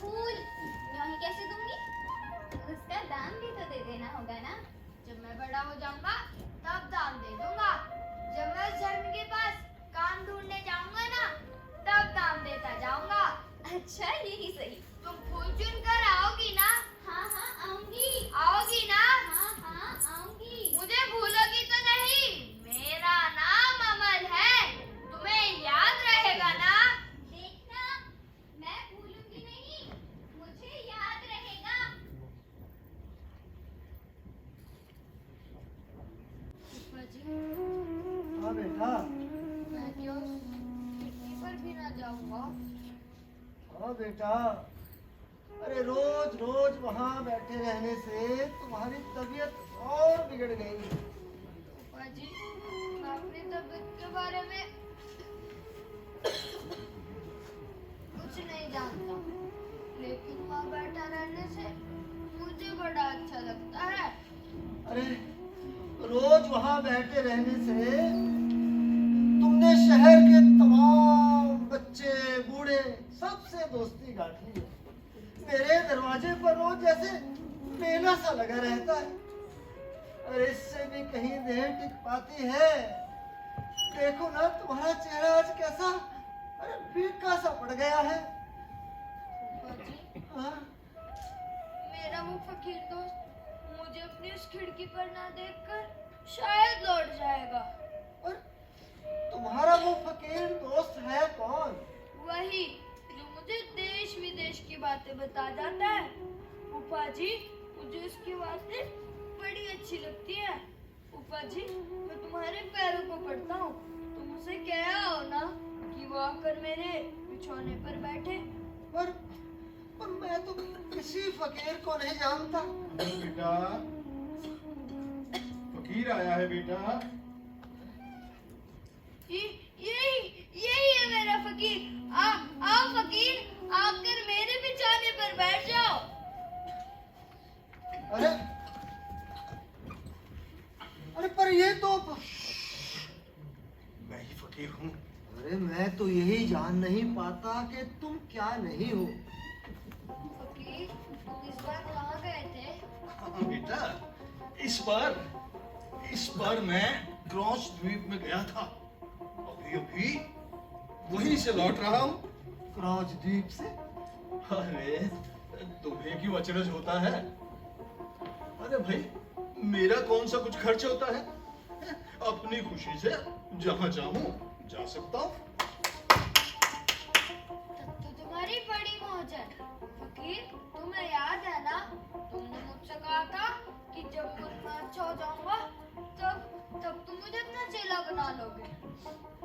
फूल यूं ही कैसे दूंगी? उसका दाम भी तो दे देना होगा ना। जब मैं बड़ा हो जाऊंगा तब दाम दे दूंगा। जब मैं उस झरने के पास काम ढूंढने जाऊंगा ना तब दाम देता जाऊंगा। अच्छा, यही सही। तुम फूल चुन कर आओगी ना? हाँ हाँ आऊंगी। आओगी ना? हाँ हाँ आऊंगी। मुझे भूलोगी तो नहीं? मेरा नाम अमल है, तुम्हें याद रहेगा ना? देखना, मैं भूलूंगी नहीं, मुझे याद रहेगा। हाँ बेटा। मैं क्यों खिड़की पर भी ना जाऊंगा? हाँ बेटा, अरे रोज रोज वहाँ बैठे रहने से तुम्हारी तबीयत और बिगड़ गई। पाजी, मैं अपनी तबीयत के बारे में कुछ नहीं जानता, लेकिन वहाँ बैठा रहने से मुझे बड़ा अच्छा लगता है। अरे रोज वहां बैठे रहने से तुमने शहर के तमाम बच्चे बूढ़े सबसे दोस्ती गांठी है। मेरे दरवाजे पर रोज जैसे मेला सा लगा रहता है। अरे इससे भी कहीं देर टिक पाती है। देखो ना तुम्हारा चेहरा आज कैसा अरे फीका सा पड़ गया है। हाँ? मेरा वो फकीर दोस्त मुझे अपनी उस खिड़की पर ना देखकर शायद लौट जाएगा। और तुम्हारा वो फकीर दोस्त है कौन? वही जो मुझे देश विदेश की बातें बता जाता है। फूफा जी मुझे उसकी बातें बड़ी अच्छी लगती है। फूफा जी मैं तुम्हारे पैरों को पड़ता हूँ, तुम उसे कह आओ ना कि वो आकर मेरे बिछौने पर बैठे। पर मैं तो किसी फकीर को नहीं जानता। बेटा, फकीर आया है बेटा। यही है मेरा फकीर। आओ फकीर, आकर मेरे बिछौने पर बैठ जाओ। अरे पर ये तो मैं ही फकीर हूँ। अरे मैं तो यही जान नहीं पाता कि तुम क्या नहीं हो। फकीर तुम इस बार कहाँ गए थे? हाँ बेटा, इस बार मैं क्रॉस द्वीप में गया था। अभी वहीं से लौट रहा हूँ। क्रॉस द्वीप से? अरे तुम्हें क्यों अचरज होता है? अरे भाई मेरा कौन सा कुछ खर्च होता है? अपनी खुशी से जहाँ चाहूँ जा सकता हूँ। तब तो तुम्हारी बड़ी मौज है। फकीर तुम्हें याद है ना, तुमने मुझसे कहा था कि जब मैं अच्छा हो जाऊंगा तब तुम मुझे अपना चेला बना लोगे।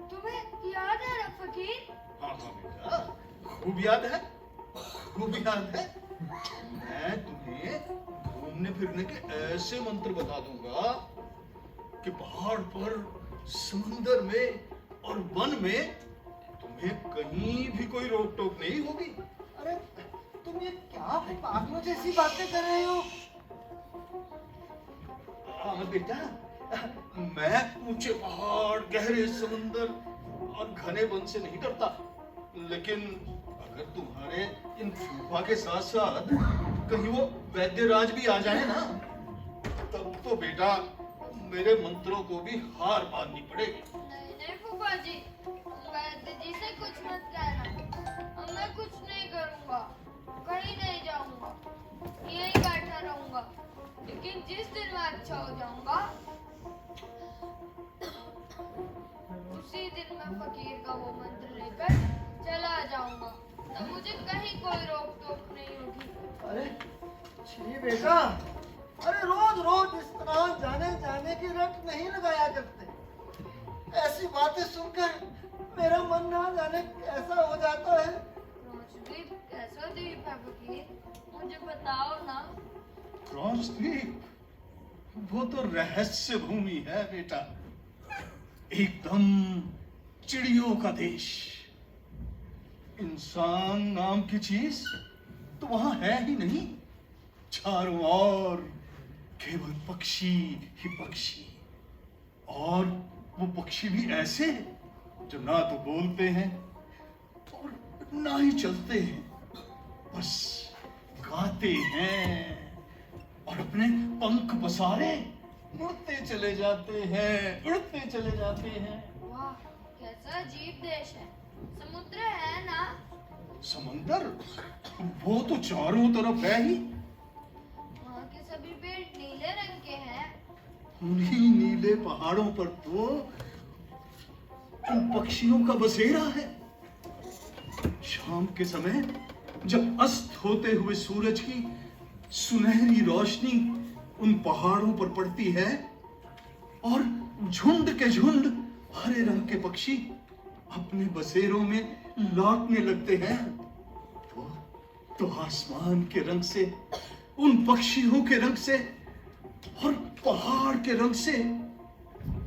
तुम्हें याद है ना फकीर? हाँ बेटा, खूब याद है, खूब याद है। मैं तुम्हें घूमने फिरने के ऐसे मंत्र बता दूंगा कि पहाड़ पर, समुंदर में और वन में तुम्हें कहीं भी कोई रोक टोक नहीं होगी। अरे तुम ये क्या पागलों जैसी बातें कर रहे हो? हाँ बेटा, मैं ऊंचे पहाड़, गहरे समुंदर और घने वन से नहीं डरता। लेकिन अगर तुम्हारे इन फूफा के साथ साथ कहीं वो वैद्यराज भी आ जाए ना, तब तो बेटा मेरे मंत्रों को भी हार माननी पड़ेगी। नहीं फूफा जी, वैद्य जी से कुछ मत कहना। मैं कुछ नहीं करूंगा, कहीं नहीं जाऊंगा, यहीं बैठा रहूंगा। लेकिन जिस दिन मैं अच्छा हो जाऊंगा उसी दिन मैं फकीर का वो मंत्र लेकर चला जाऊंगा। तब मुझे कहीं कोई रोक टोक नहीं होगी। अरे छी बेटा, अरे रोज रोज इस तरह जाने की रट नहीं लगाया करते। ऐसी बातें सुनकर मेरा मन ना जाने कैसा हो जाता है। रोशद्वीप कैसा द्वीप है फकीर, मुझे बताओ ना। क्रॉस द्वीप वो तो रहस्य भूमि है बेटा, एकदम चिड़ियों का देश। इंसान नाम की चीज तो वहां है ही नहीं। चारों ओर केवल पक्षी ही पक्षी, और वो पक्षी भी ऐसे जो ना तो बोलते हैं और ना ही चलते हैं, बस गाते हैं और अपने पंख पसारे उड़ते चले जाते हैं, उड़ते चले जाते हैं। वाह कैसा अजीब देश है। समुद्र है ना? समंदर वो तो चारों तरफ है ही। वहाँ के सभी पेड़ नीले रंग के हैं। उन्हीं नीले पहाड़ों पर तो उन पक्षियों का बसेरा है। शाम के समय जब अस्त होते हुए सूरज की सुनहरी रोशनी उन पहाड़ों पर पड़ती है और झुंड के झुंड हरे रंग के पक्षी अपने बसेरों में लौटने लगते हैं, तो आसमान के रंग से, उन पक्षियों के रंग से और पहाड़ के रंग से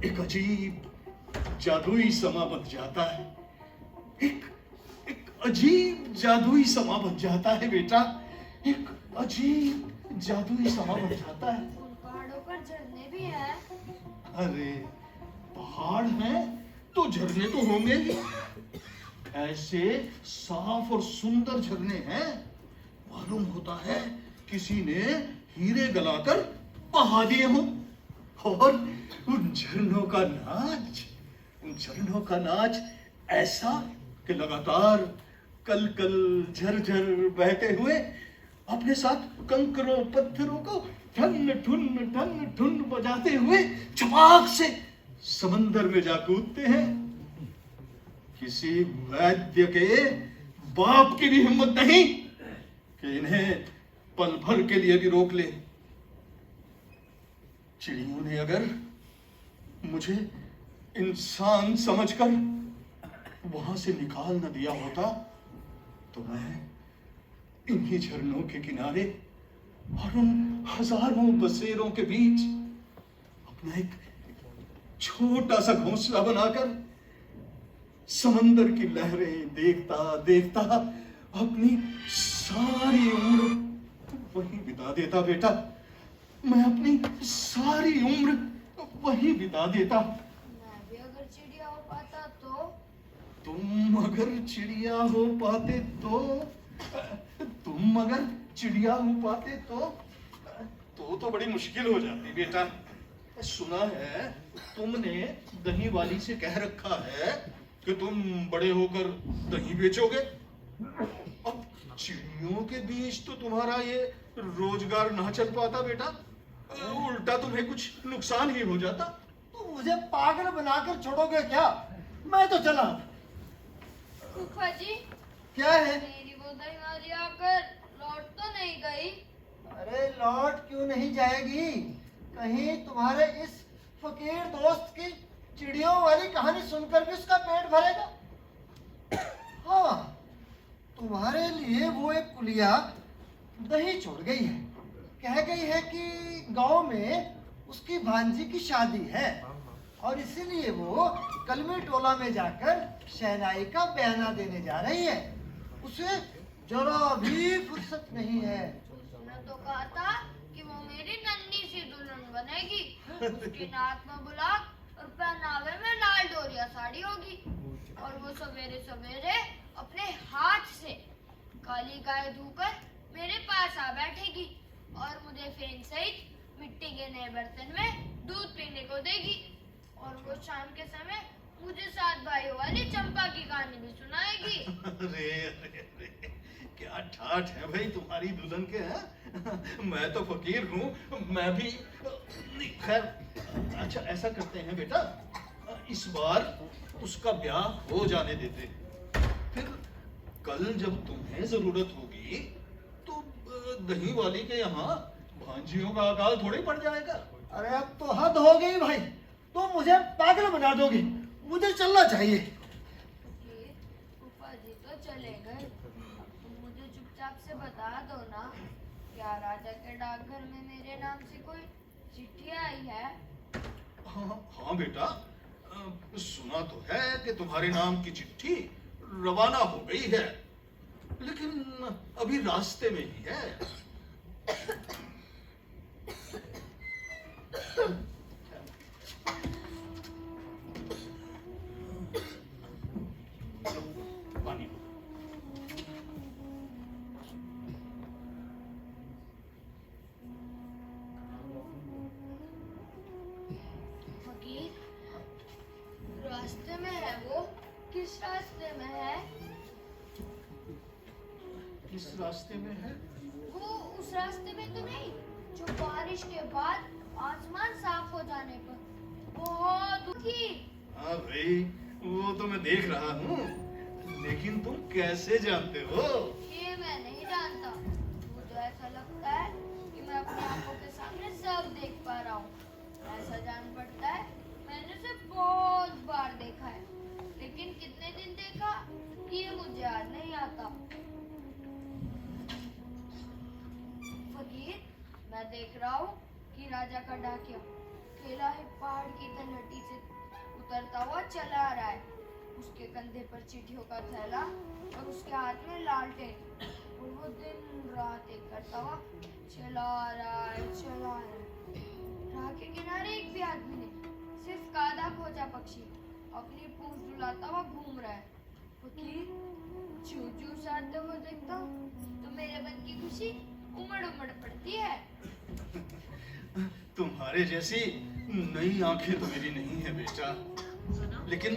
एक अजीब जादुई समा बन जाता है। एक अजीब जादुई समा बन जाता है बेटा, एक अजीब जादुई समा बन जाता है। उन पहाड़ों का झरने भी हैं। अरे पहाड़ हैं तो झरने तो होंगे ही। ऐसे साफ और सुंदर झरने हैं, मालूम होता है किसी ने हीरे गलाकर बहा दिए हों। और उन झरनों का नाच ऐसा कि लगातार कल कल झरझर बहते हुए अपने साथ कंकरों पत्थरों को ठन ठुन बजाते हुए छपाक से समंदर में जा कूदते हैं। किसी वैद्य के बाप की भी हिम्मत नहीं कि इन्हें पल भर के लिए भी रोक ले। चिड़ियों ने अगर मुझे इंसान समझकर वहां से निकाल न दिया होता तो मैं इन्हीं झरनों के किनारे और उन हजारों बसेरों के बीच अपना एक छोटा सा घोंसला बनाकर समंदर की लहरें देखता देखता अपनी सारी उम्र वहीं बिता देता। बेटा, मैं अपनी सारी उम्र वहीं बिता देता। मैं भी अगर चिड़िया हो पाता तो। तुम अगर चिड़िया हो पाते तो तुम अगर चिड़िया हो पाते तो बड़ी मुश्किल हो जाती। बेटा, सुना है तुमने दही वाली से कह रखा है कि तुम बड़े होकर दही बेचोगे। अब चिड़ियों के बीच तो तुम्हारा ये रोजगार ना चल पाता बेटा, उल्टा तुम्हें कुछ नुकसान ही हो जाता। तुम मुझे पागल बनाकर छोड़ोगे क्या? मैं तो चला। फूफा जी, क्या है? मेरी वो दही वाली आकर लौट तो नहीं गई? अरे लौट क्यों नहीं जाएगी? कहीं तुम्हारे इस फकीर दोस्त की चिड़ियों वाली कहानी सुनकर भी उसका पेट भरेगा? हाँ, तुम्हारे लिए वो एक कुलिया दही छोड़ गई है। कह गई है कि गांव में उसकी भांजी की शादी है और इसीलिए वो कलमी टोला में जाकर शहनाई का बयाना देने जा रही है। उसे जरा भी फुर्सत नहीं है। उसने तो कहा था कि वो मेरी नन्ही सी दुल्हन बनेगी। उसकी नाक में बुलाक और पहनावे में लाल डोरिया साड़ी होगी और वो सवेरे सवेरे अपने हाथ से काली गाय धोकर मेरे पास आ बैठेगी और मुझे फेन सहित मिट्टी के नए बर्तन में दूध पीने को देगी और वो शाम के समय मुझे 7 भाइयों वाली चंपा की कहानी भी सुनाएगी। अरे अरे अरे, क्या ठाठ है भाई तुम्हारी दुल्हन के। हैं मैं तो फकीर हूँ, मैं भी खैर। अच्छा ऐसा करते हैं बेटा, इस बार उसका ब्याह हो जाने देते, फिर कल जब तुम्हें जरूरत होगी तो दही वाली के यहाँ भांजियों का अकाल थोड़ी पड़ जाएगा। अरे अब तो हद हो गई भाई, तुम मुझे पागल बना दोगे। मुझे चलना चाहिए। फूफा जी तो चले गए, तुम मुझे चुपचाप से बता दो ना, क्या राजा के डाकघर में मेरे नाम से कोई चिट्ठी आई है? हाँ बेटा, सुना तो है कि तुम्हारे नाम की चिट्ठी रवाना हो गई है, लेकिन अभी रास्ते में ही है। पानी। फकीर, रास्ते में है वो? किस रास्ते में है? किस रास्ते में है? वो उस रास्ते में तो नहीं जो बारिश के बाद आसमान साफ हो जाने पर बहुत दुखी। हाँ भाई, वो तो मैं देख रहा हूँ, लेकिन तुम कैसे जानते हो? ये मैं नहीं जानता, मुझे ऐसा लगता है कि मैं अपनी आंखों के सामने सब देख पा रहा हूँ। ऐसा जान पड़ता है मैंने उसे बहुत बार देखा है, लेकिन कितने दिन देखा ये मुझे याद नहीं आता। फकीर, मैं देख रहा हूँ कि राजा का डाकिया अकेला है पहाड़ की तलहटी से उतरता हुआ चला आ रहा है। उसके कंधे पर चिट्ठियों का थैला और उसके हाथ में लालटेन, और वो दिन रात एक करता हुआ चला आ रहा है, चला आ रहा है। राह के किनारे एक भी आदमी नहीं, सिर्फ कादा खोजा पक्षी अपनी पूंछ डुलाता हुआ घूम रहा है। फकीर, चू चू साधते हुए देखता हूँ तो मेरे मन की खुशी उमड़ उमड़ पड़ती है। तुम्हारे जैसी नई आंखें तो मेरी नहीं है बेटा, लेकिन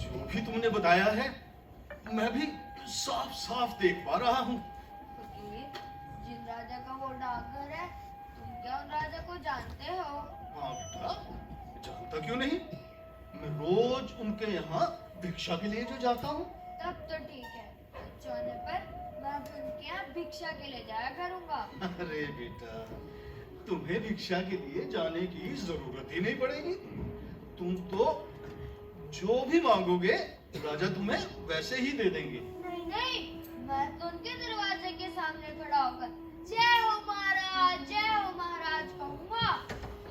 जो भी तुमने बताया है मैं भी साफ साफ देख पा रहा हूँ। फकीर, जिन राजा का वो डाकघर है, तुम क्या उन राजा को जानते हो? हाँ बेटा, जानता क्यों नहीं, मैं रोज उनके यहाँ भिक्षा के लिए जो जाता हूँ। तब तो ठीक है, अच्छा होने पर मैं भी उनके यहाँ भिक्षा के लिए जाया करूँगा। अरे बेटा, तुम्हें भिक्षा के लिए जाने की जरूरत ही नहीं पड़ेगी। तुम तो जो भी मांगोगे राजा तुम्हें वैसे ही दे देंगे। नहीं नहीं, मैं तो उनके दरवाजे के सामने खड़ा होकर जय हो महाराज कहूँगा।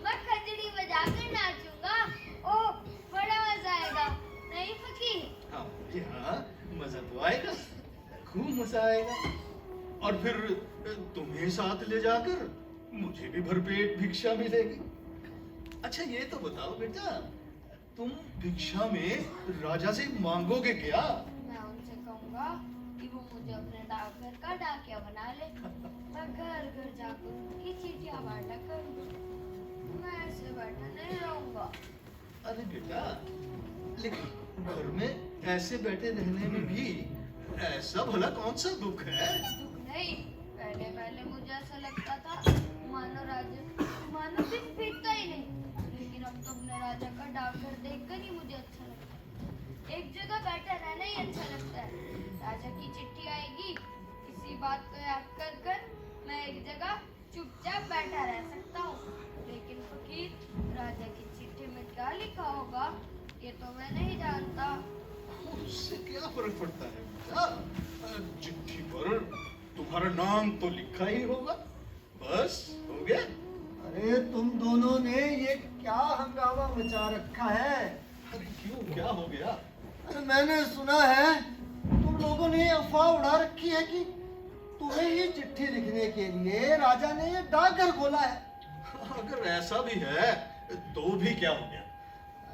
मैं खंजरी बजाकर नाचूंगा। ओह, बड़ा मजा आएगा, नहीं फकीर? हाँ हाँ, मजा तो आएगा, खूब मजा आएगा। और फिर तुम्हें साथ ले जाकर मुझे भी भरपेट भिक्षा मिलेगी। अच्छा ये तो बताओ बेटा, तुम भिक्षा में राजा से मांगोगे क्या? मैं उनसे कहूँगा कि वो मुझे अपने डाकघर का डाकिया बना ले। मैं घर घर जाकर उनकी चिट्ठियाँ बांटा करूँगा। मैं ऐसे बैठा नहीं रहूँगा। अरे बेटा, लेकिन घर में ऐसे बैठे रहने में भी ऐसा भला कौन सा दुख है? दुख नहीं, पहले पहले मुझे ऐसा लगता था मानो दिन बीतता ही नहीं, लेकिन अब तो अपने राजा का डाकघर देखकर ही मुझे अच्छा लगता है। एक जगह बैठा रहना ही अच्छा लगता है। राजा की चिट्ठी आएगी, इसी बात को याद कर कर मैं एक जगह चुपचाप बैठा रह सकता हूँ। लेकिन फकीर, राजा की चिट्ठी में क्या लिखा होगा ये तो मैं नहीं जानता। उससे क्या फर्क पड़ता है बेटा, चिट्ठी पर तुम्हारा नाम तो लिखा ही होगा, बस हो गया। अरे तुम दोनों ने ये क्या हंगामा मचा रखा है? अरे क्यों, क्या हो गया? अरे मैंने सुना है तुम लोगों ने अफवाह उड़ा रखी है कि तुम्हें ही चिट्ठी लिखने के लिए राजा ने ये डाकघर खोला है। अगर ऐसा भी है तो भी क्या हो गया?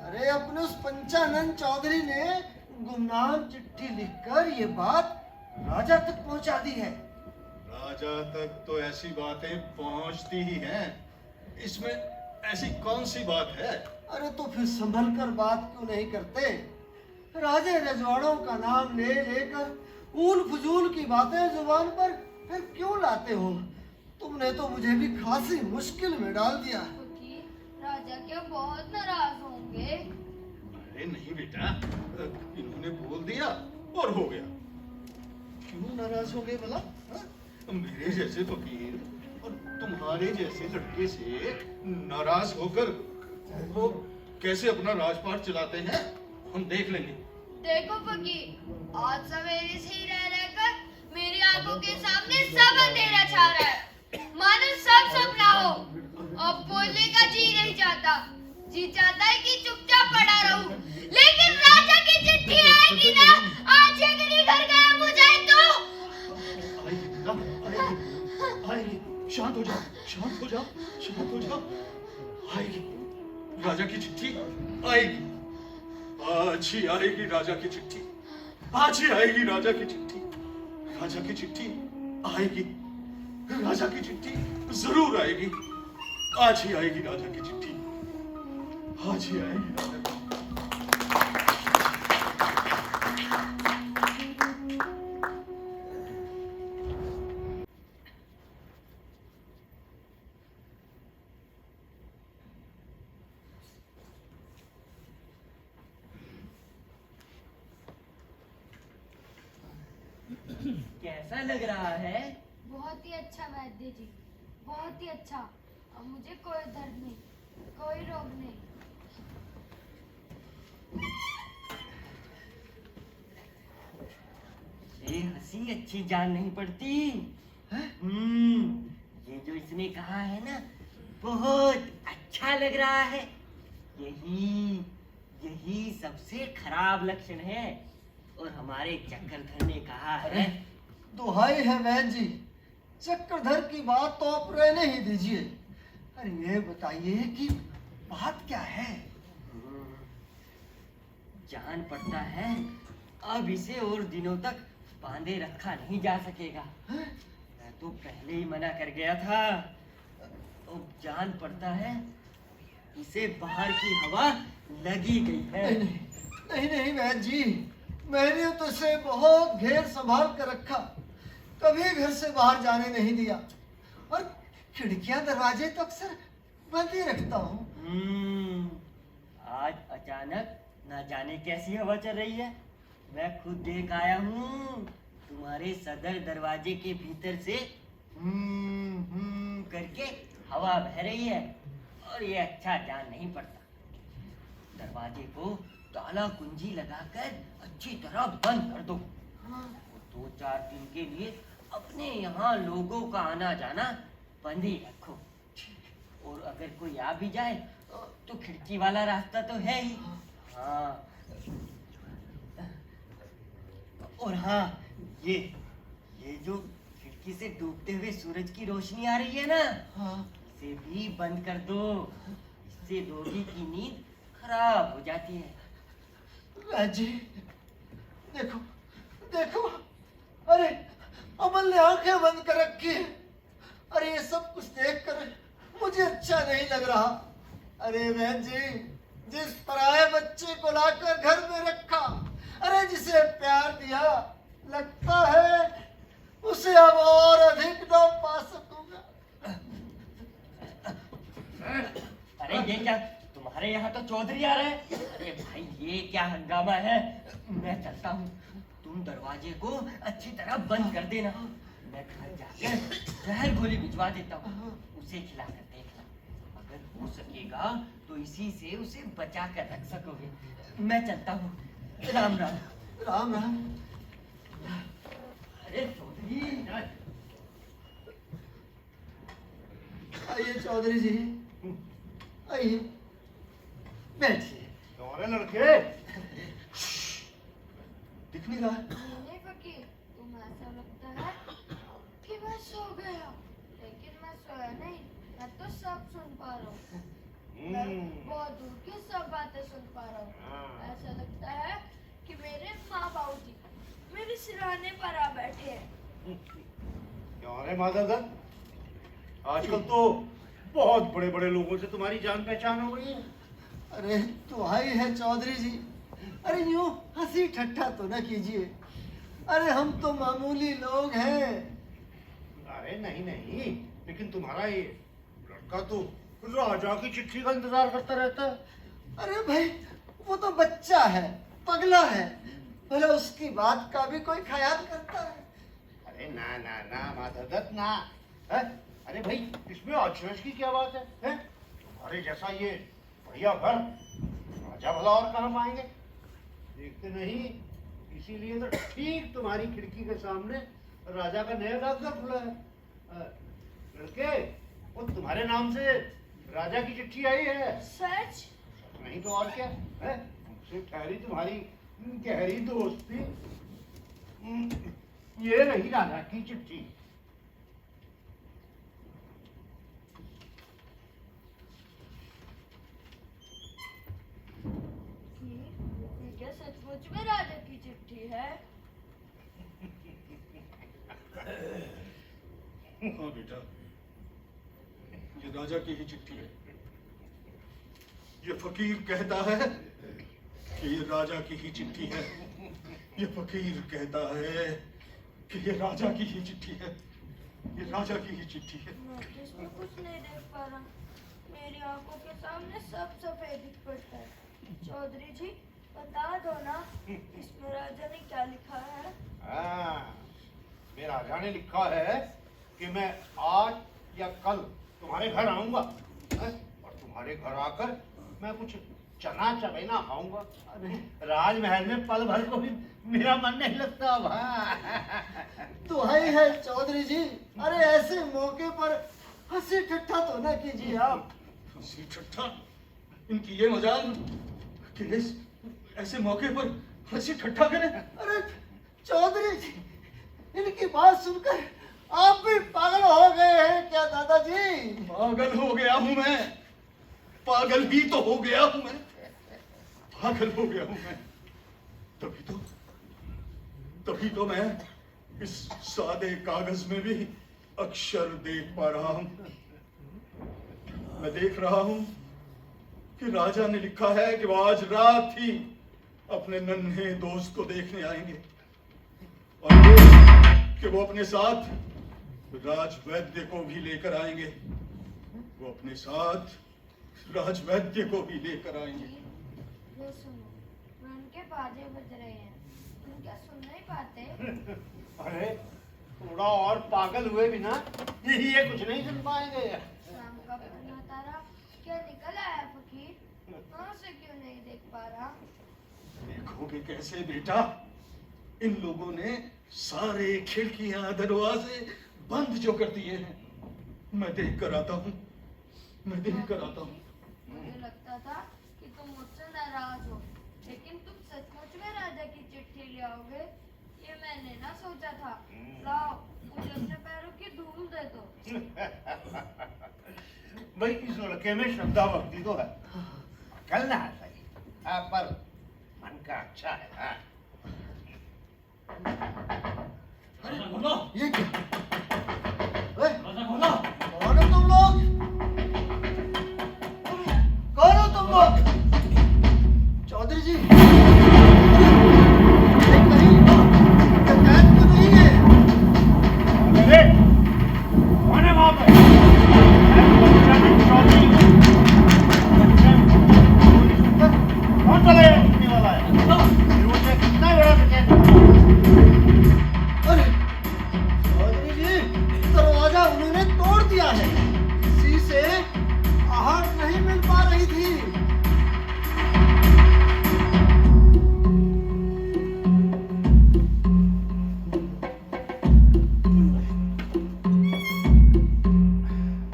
अरे अपने उस पंचानन चौधरी ने गुमनाम चिट्ठी लिखकर ये बात राजा तक पहुंचा दी है। राजा तक तो ऐसी बातें पहुंचती ही हैं, इसमें ऐसी कौन सी बात है? अरे तो फिर संभल कर बात क्यों नहीं करते? राजे रजवाड़ों का नाम ले लेकर ऊल फजूल की बातें जुबान पर फिर क्यों लाते हो? तुमने तो मुझे भी खासी मुश्किल में डाल दिया। फकीर, राजा क्या बहुत नाराज होंगे? अरे नहीं बेटा, इन्होंने बोल दिया और हो गया। क्यों नाराज हो गए भला? हाँ? मेरे जैसे फकीर और तुम्हारे जैसे लड़के से नाराज होकर वो कैसे अपना राजपाट चलाते हैं, हम देख लेंगे। देखो फकीर, आज सवेरे से ही रह रहकर मेरी आंखों के सामने सब अंधेरा छा रहा है, मानो सब सपना हो। अब बोलने का जी नहीं चाहता, जी चाहता है कि चुपचाप पड़ा रहूं। लेकिन राजा की चिट्ठी आएगी ना, आज अगर ये घर गायब हो जाए तो। आएगी बेटा, आएगी, शांत हो जाओ, शांत हो जाओ, शांत हो जाओ। आएगी, राजा की चिट्ठी आएगी, आज ही आएगी राजा की चिट्ठी, आज ही आएगी राजा की चिट्ठी, राजा की चिट्ठी आएगी, राजा की चिट्ठी जरूर आएगी, आज ही आएगी राजा की चिट्ठी, आज ही आएगी राजा की चिट्ठी। कैसा लग रहा है? बहुत ही अच्छा वैद्य जी, बहुत ही अच्छा। अब मुझे कोई दर्द नहीं, कोई रोग नहीं। ये हंसी अच्छी जान नहीं पड़ती। ये जो इसने कहा है ना, बहुत अच्छा लग रहा है। यही यही सबसे खराब लक्षण है। और हमारे चक्रधर ने कहा है, दुहाई है वैद्य जी, चक्रधर की बात तो आप रहने ही दीजिए। अरे ये बताइए कि बात क्या है? जान पड़ता है अब इसे और दिनों तक बांधे रखा नहीं जा सकेगा। मैं तो पहले ही मना कर गया था। तो जान पड़ता है इसे बाहर की हवा लगी गई है। नहीं नहीं बहन जी, मैंने तो इसे बहुत घेर संभाल कर रखा, कभी घर से बाहर जाने नहीं दिया और खिड़कियां दरवाजे तो अक्सर बंद ही रखता हूँ। आज अचानक ना जाने कैसी हवा चल रही है। मैं खुद देख आया हूँ। तुम्हारे सदर दरवाजे के भीतर से करके हवा बह रही है और ये अच्छा जान नहीं पड़ता। दरवाजे को ताला कुंजी लगाकर अच्छी तरह बंद कर दो। और 2-4 दिन के लिए अपने यहाँ लोगों का आना जाना बंद ही रखो। और अगर कोई आ भी जाए तो खिड़की वाला रास्ता तो है ही। हाँ, और हाँ, ये जो खिड़की से डूबते हुए सूरज की रोशनी आ रही है ना, हाँ। इसे भी बंद कर दो। इससे रोगी की नींद खराब हो जाती है। बहन जी, देखो देखो, अरे अमल ने आंखें बंद कर रखी है। अरे ये सब कुछ देखकर मुझे अच्छा नहीं लग रहा। अरे बहन जी, जिस पराये बच्चे को लाकर घर में रखा, अरे जिसे प्यार दिया, लगता है उसे अब और अधिक न पा सकूंगा। अरे ये क्या, तुम्हारे यहाँ तो चौधरी आ रहे हैं? अरे भाई ये क्या हंगामा है। मैं चलता हूँ, तुम दरवाजे को अच्छी तरह बंद कर देना। मैं घर जाकर जहर गोली भिजवा देता हूँ, उसे खिलाकर देखना। अगर हो सकेगा तो इसी से उसे बचा कर रख सकोगे। मैं चलता हूँ। राम राम। राम राम। अरे चौधरी, आइए चौधरी जी, आइए, बैठिए। तुम्हारे लड़के दिख नहीं रहा। नहीं फकीर, तुम्हें ऐसा लगता है कि मैं सो गया, लेकिन मैं सोया नहीं। मैं तो सब सुन पा रहा हूँ। मैं बहुत दूर की सब बातें सुन पा रहा हूँ। ऐसा लगता है कि मेरे माँ बाबू जी मेरे सिरहाने पर आ बैठे हैं। क्यों रे माधव दत्त, आजकल तो बहुत बड़े बड़े लोगों से तुम्हारी जान पहचान हो गई है। अरे तुम्हारी है चौधरी जी, अरे यूं हंसी ठट्ठा तो न कीजिए। अरे हम तो मामूली लोग हैं। अरे नहीं नहीं, लेकिन तुम्हारा ये लड़का तो राजा की चिट्ठी का इंतजार करता रहता है। अरे भाई, वो तो बच्चा है, पगला है, भला उसकी बात का भी कोई ख्याल करता है? अरे ना ना ना माधव दत्त ना है? अरे भाई, इसमें आश्चर्य की क्या बात है? तुम्हारे जैसा ये बढ़िया घर राजा भला और कहाँ पाएंगे? देखते नहीं, इसीलिए तो ठीक तुम्हारी खिड़की के सामने राजा का नया डाकघर खुला है। लड़के, वो तुम्हारे नाम से राजा की चिट्ठी आई है। सच? नहीं तो और क्या है? मुझसे ठहरी तुम्हारी गहरी दोस्ती। ये रही राजा की चिट्ठी। ये क्या सचमुच में राजा की चिट्ठी है? हाँ बेटा, ये राजा की ही चिट्ठी है। ये फकीर कहता है कि ये राजा की ही चिट्ठी है। ये फकीर कहता है कि ये राजा की ही चिट्ठी है। ये राजा की ही चिट्ठी है। मैं तो इसमें कुछ नहीं देख पा रहा। मेरी आंखों के सामने सब सफेद दिख पड़ता है। चौधरी जी, बता दो ना, इसमें राजा ने क्या लिखा है? इसमें राजा ने लिखा है कि मैं आज या कल तुम्हारे घर आऊंगा और तुम्हारे घर आकर मैं कुछ चना चबेना खाऊंगा। अरे राजमहल में पल भर को भी मेरा मन नहीं लगता। तुम्हारी है चौधरी जी, अरे ऐसे मौके पर हंसी ठट्ठा तो ना कीजिए आप। हंसी ठट्ठा, इनकी ये मजाल कि ऐसे मौके पर हंसी ठट्ठा करें। अरे चौधरी जी, इनकी बात सुनकर आप भी पागल हो गए हैं क्या दादाजी? पागल हो गया हूं मैं, पागल ही तो हो गया हूं मैं, पागल हो गया हूं मैं। तभी तो मैं इस सादे कागज में भी अक्षर देख पा रहा हूं। मैं देख रहा हूं कि राजा ने लिखा है कि वो आज रात ही अपने नन्हे दोस्त को देखने आएंगे और ये कि वो अपने साथ राजवैद्य को भी लेकर आएंगे। वो अपने साथ राजवैद्य को भी लेकर आएंगे। ये सुनो, उनके बाजे बज रहे हैं, तुम क्या सुन नहीं पाते? अरे थोड़ा और पागल हुए बिना ये कुछ नहीं सुन पाएंगे। शाम का पन्ना तारा क्या निकल आया फकीर? कहाँ से क्यों नहीं देख पा रहा? देखोगे कैसे बेटा? इन लोगों ने सारे खिड़कियां दरवाजे बंद जो कर दिए हैं। मैं देख कर आता हूँ, मैं देख कर आता हूँ। मुझे लगता था कि तुम मुझसे नाराज हो, लेकिन तुम सचमुच में राजा की चिट्ठी ले आओगे, ये मैंने ना सोचा था। लाओ, मुझे अपने पैरों की धूल दे दो। भाई इस लड़के में श्रद्धा भक्ति तो है, कल ना है सही, पर मन का अच्छा है। हाँ। ये क्या? कौन हो तुम लोग? कौन हो तुम लोग? चौधरी जी, ये कहीं कैद तो नहीं है? अरे कौन है वहां पे? कौन चले उठने वाला है? मुझे कितना बड़ा कैद? अरे चौधरी जी, दरवाजा उन्होंने तोड़ दिया है। इसी से आहट नहीं मिल पा रही थी।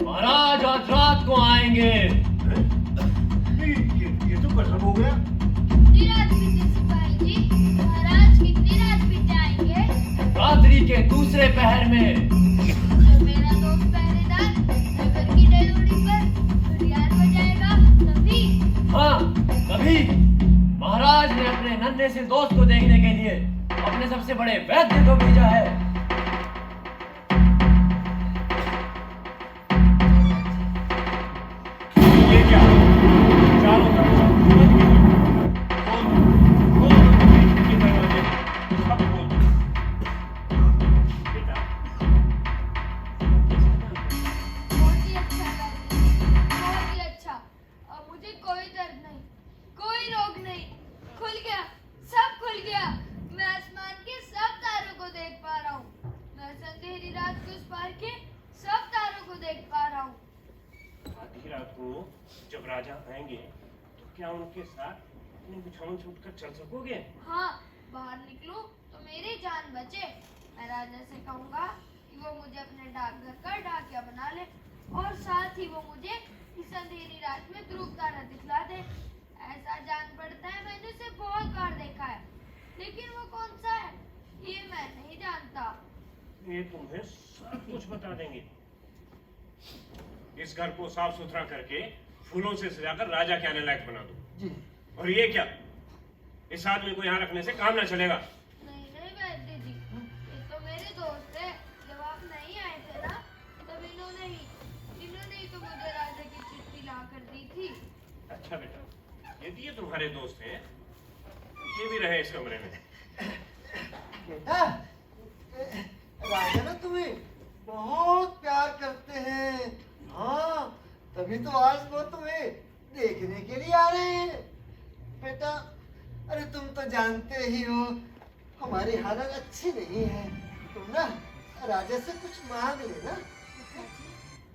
महाराज आज रात को आएंगे। ये तो कसम हो गया। कितनी रात बीते सिपाही जी? महाराज कितनी रात बीते आएंगे? रात्रि के दूसरे पहर में। तो मेरा दोस्त पहरेदार नगर की डेलोड़ी पर घड़ियाल बजाएगा तभी? हाँ, तभी महाराज ने अपने नन्हे से दोस्त को देखने के लिए अपने सबसे बड़े वैद्य को भेजा है। ये क्या? चारों तरफ सूरज की खोल के दरवाजे सब खोल दो। बेटा बहुत ही अच्छा वैद्य, बहुत ही अच्छा। अब मुझे कोई दर्द नहीं, कोई रोग नहीं। खुल गया, सब खुल गया। मैं आसमान के सब तारों को देख पा रहा हूँ। मैं अंधेरी रात के उस पार के सब तारों को देख पा रहा हूँ। आधी रात को जब राजा आएंगे तो क्या उनके साथ अपने बिछावन छूट कर चल सकोगे? हाँ, बाहर निकलूं तो मेरी जान बचे। मैं राजा से कहूंगा कि वो मुझे अपने डाकघर का डाकिया बना ले और साथ ही वो मुझे इस अंधेरी रात में ध्रुव तारा दिखला दे। ऐसा जान पड़ता है, मैंने उसे बहुत बार देखा है, लेकिन वो कौन सा है ये मैं नहीं जानता। ये तुम्हें सब कुछ बता देंगे। इस घर को साफ सुथरा करके फूलों से सजाकर राजा के आने लायक बना दो। जी। और ये क्या, इस आदमी को यहाँ रखने से काम ना चलेगा। नहीं नहीं वैद्य जी, ये तो मेरे दोस्त है। जब आप नहीं आए थे ना, तब इन्होंने ही तो मुझे राजा की चिट्ठी ला कर दी थी। अच्छा बेटा, यदि ये तुम्हारे दोस्त हैं ये भी रहे इस कमरे में। बेटा, राजा ना तुम्हें बहुत प्यार करते हैं। हाँ, तभी तो आज वो तुम्हें देखने के लिए आ रहे हैं। बेटा, अरे तुम तो जानते ही हो हमारी हालत अच्छी नहीं है। तुम ना राजा से कुछ मांग लेना।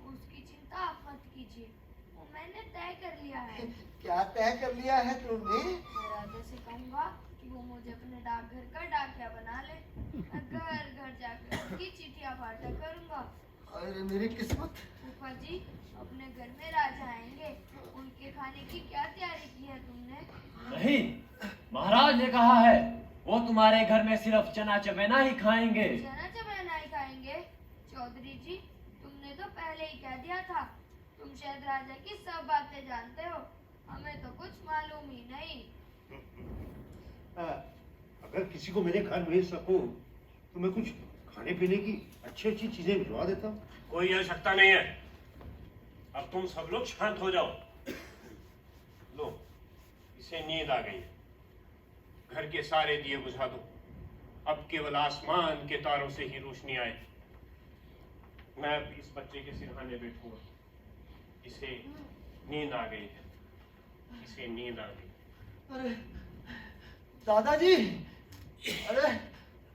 उसकी चिंता आप मत कीजिए, वो मैंने तय कर लिया है। क्या तय कर लिया है तुमने? मैं राजा से कहूंगा कि वो मुझे अपने डाकघर का डाकिया बना ले। मैं घर घर जाकर उनकी चिट्ठियां बांटा करूंगा। अरे मेरी किस्मत। फूफा जी, अपने घर में राजा आएंगे, उनके खाने की क्या तैयारी की है तुमने? नहीं, महाराज ने कहा है वो तुम्हारे घर में सिर्फ चना चबेना ही खाएंगे। चना चबेना ही खाएंगे? कह दिया था। तुम शायद राजा की सब बातें जानते हो, हमें तो कुछ मालूम ही नहीं। अगर किसी को मेरे घर भेज सको तो मैं कुछ खाने पीने की अच्छी अच्छी चीजें भिजवा देता हूँ। कोई आवश्यकता नहीं है। अब तुम सब लोग शांत हो जाओ। लो, इसे नींद आ गई है। घर के सारे दिए बुझा दो। अब केवल आसमान के तारों से ही रोशनी आए। मैं अब इस बच्चे के सिरहाने बैठूंगा। इसे नींद आ गई है। इसे नींद आ गई। अरे दादाजी, अरे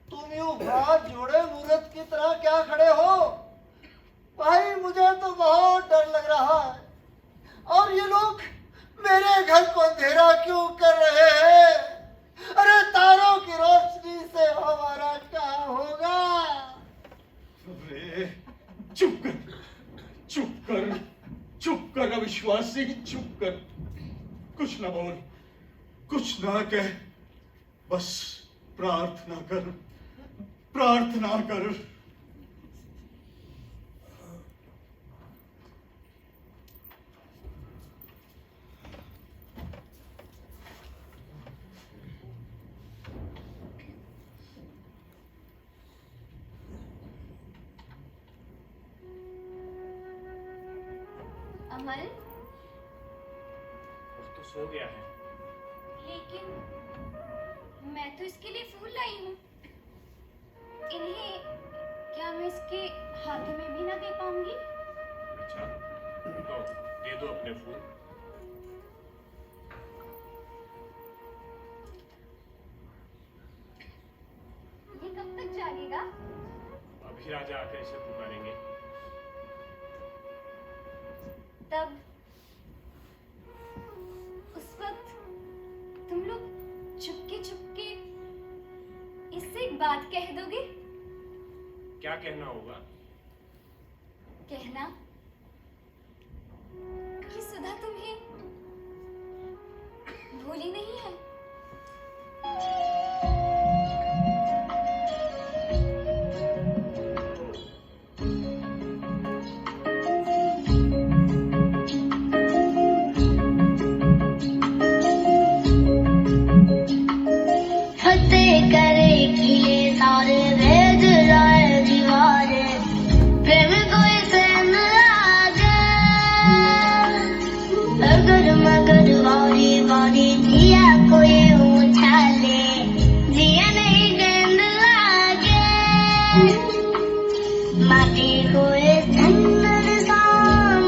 तुम यूं हाथ जोड़े मूर्त की तरह क्या खड़े हो? भाई मुझे तो बहुत डर लग रहा है। और ये लोग मेरे घर को अंधेरा क्यों कर रहे हैं? अरे तारों की रोशनी से हमारा क्या होगा? अरे चुप कर, चुप कर, चुप कर अविश्वासी, चुप कर। कुछ ना बोल, कुछ ना कह, बस प्रार्थना कर, प्रार्थना कर। अमल, अब तो सो गया है। लेकिन मैं तो इसके लिए फूल लाई हूँ। इन्हें क्या मैं इसके हाथों में भी ना दे पाऊंगी? अच्छा, तो दे दो अपने फूल। ये कब तक जागेगा? अभी राजा आकर इसे पुकारेंगे। तब उस वक्त तुम लोग चुपके चुपके इससे एक बात कह दोगे? क्या कहना होगा? कहना कि सुधा तुम्हें भूली नहीं है। फतेह करे किले सारे, वेद जाए दीवारे, प्रेम कोई से न लागे। अगर मगर वारी वारी दिया कोई उछाले, दिया नहीं गेंद लागे। माटी कोई चंदन सा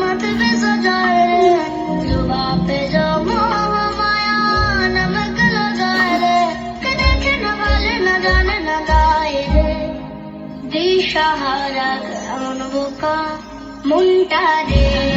मत पे सजाए, जुबा पे जो मोह माया नमक लगाए। न जाने न गाए रे दिशा हारा मुंटा रे।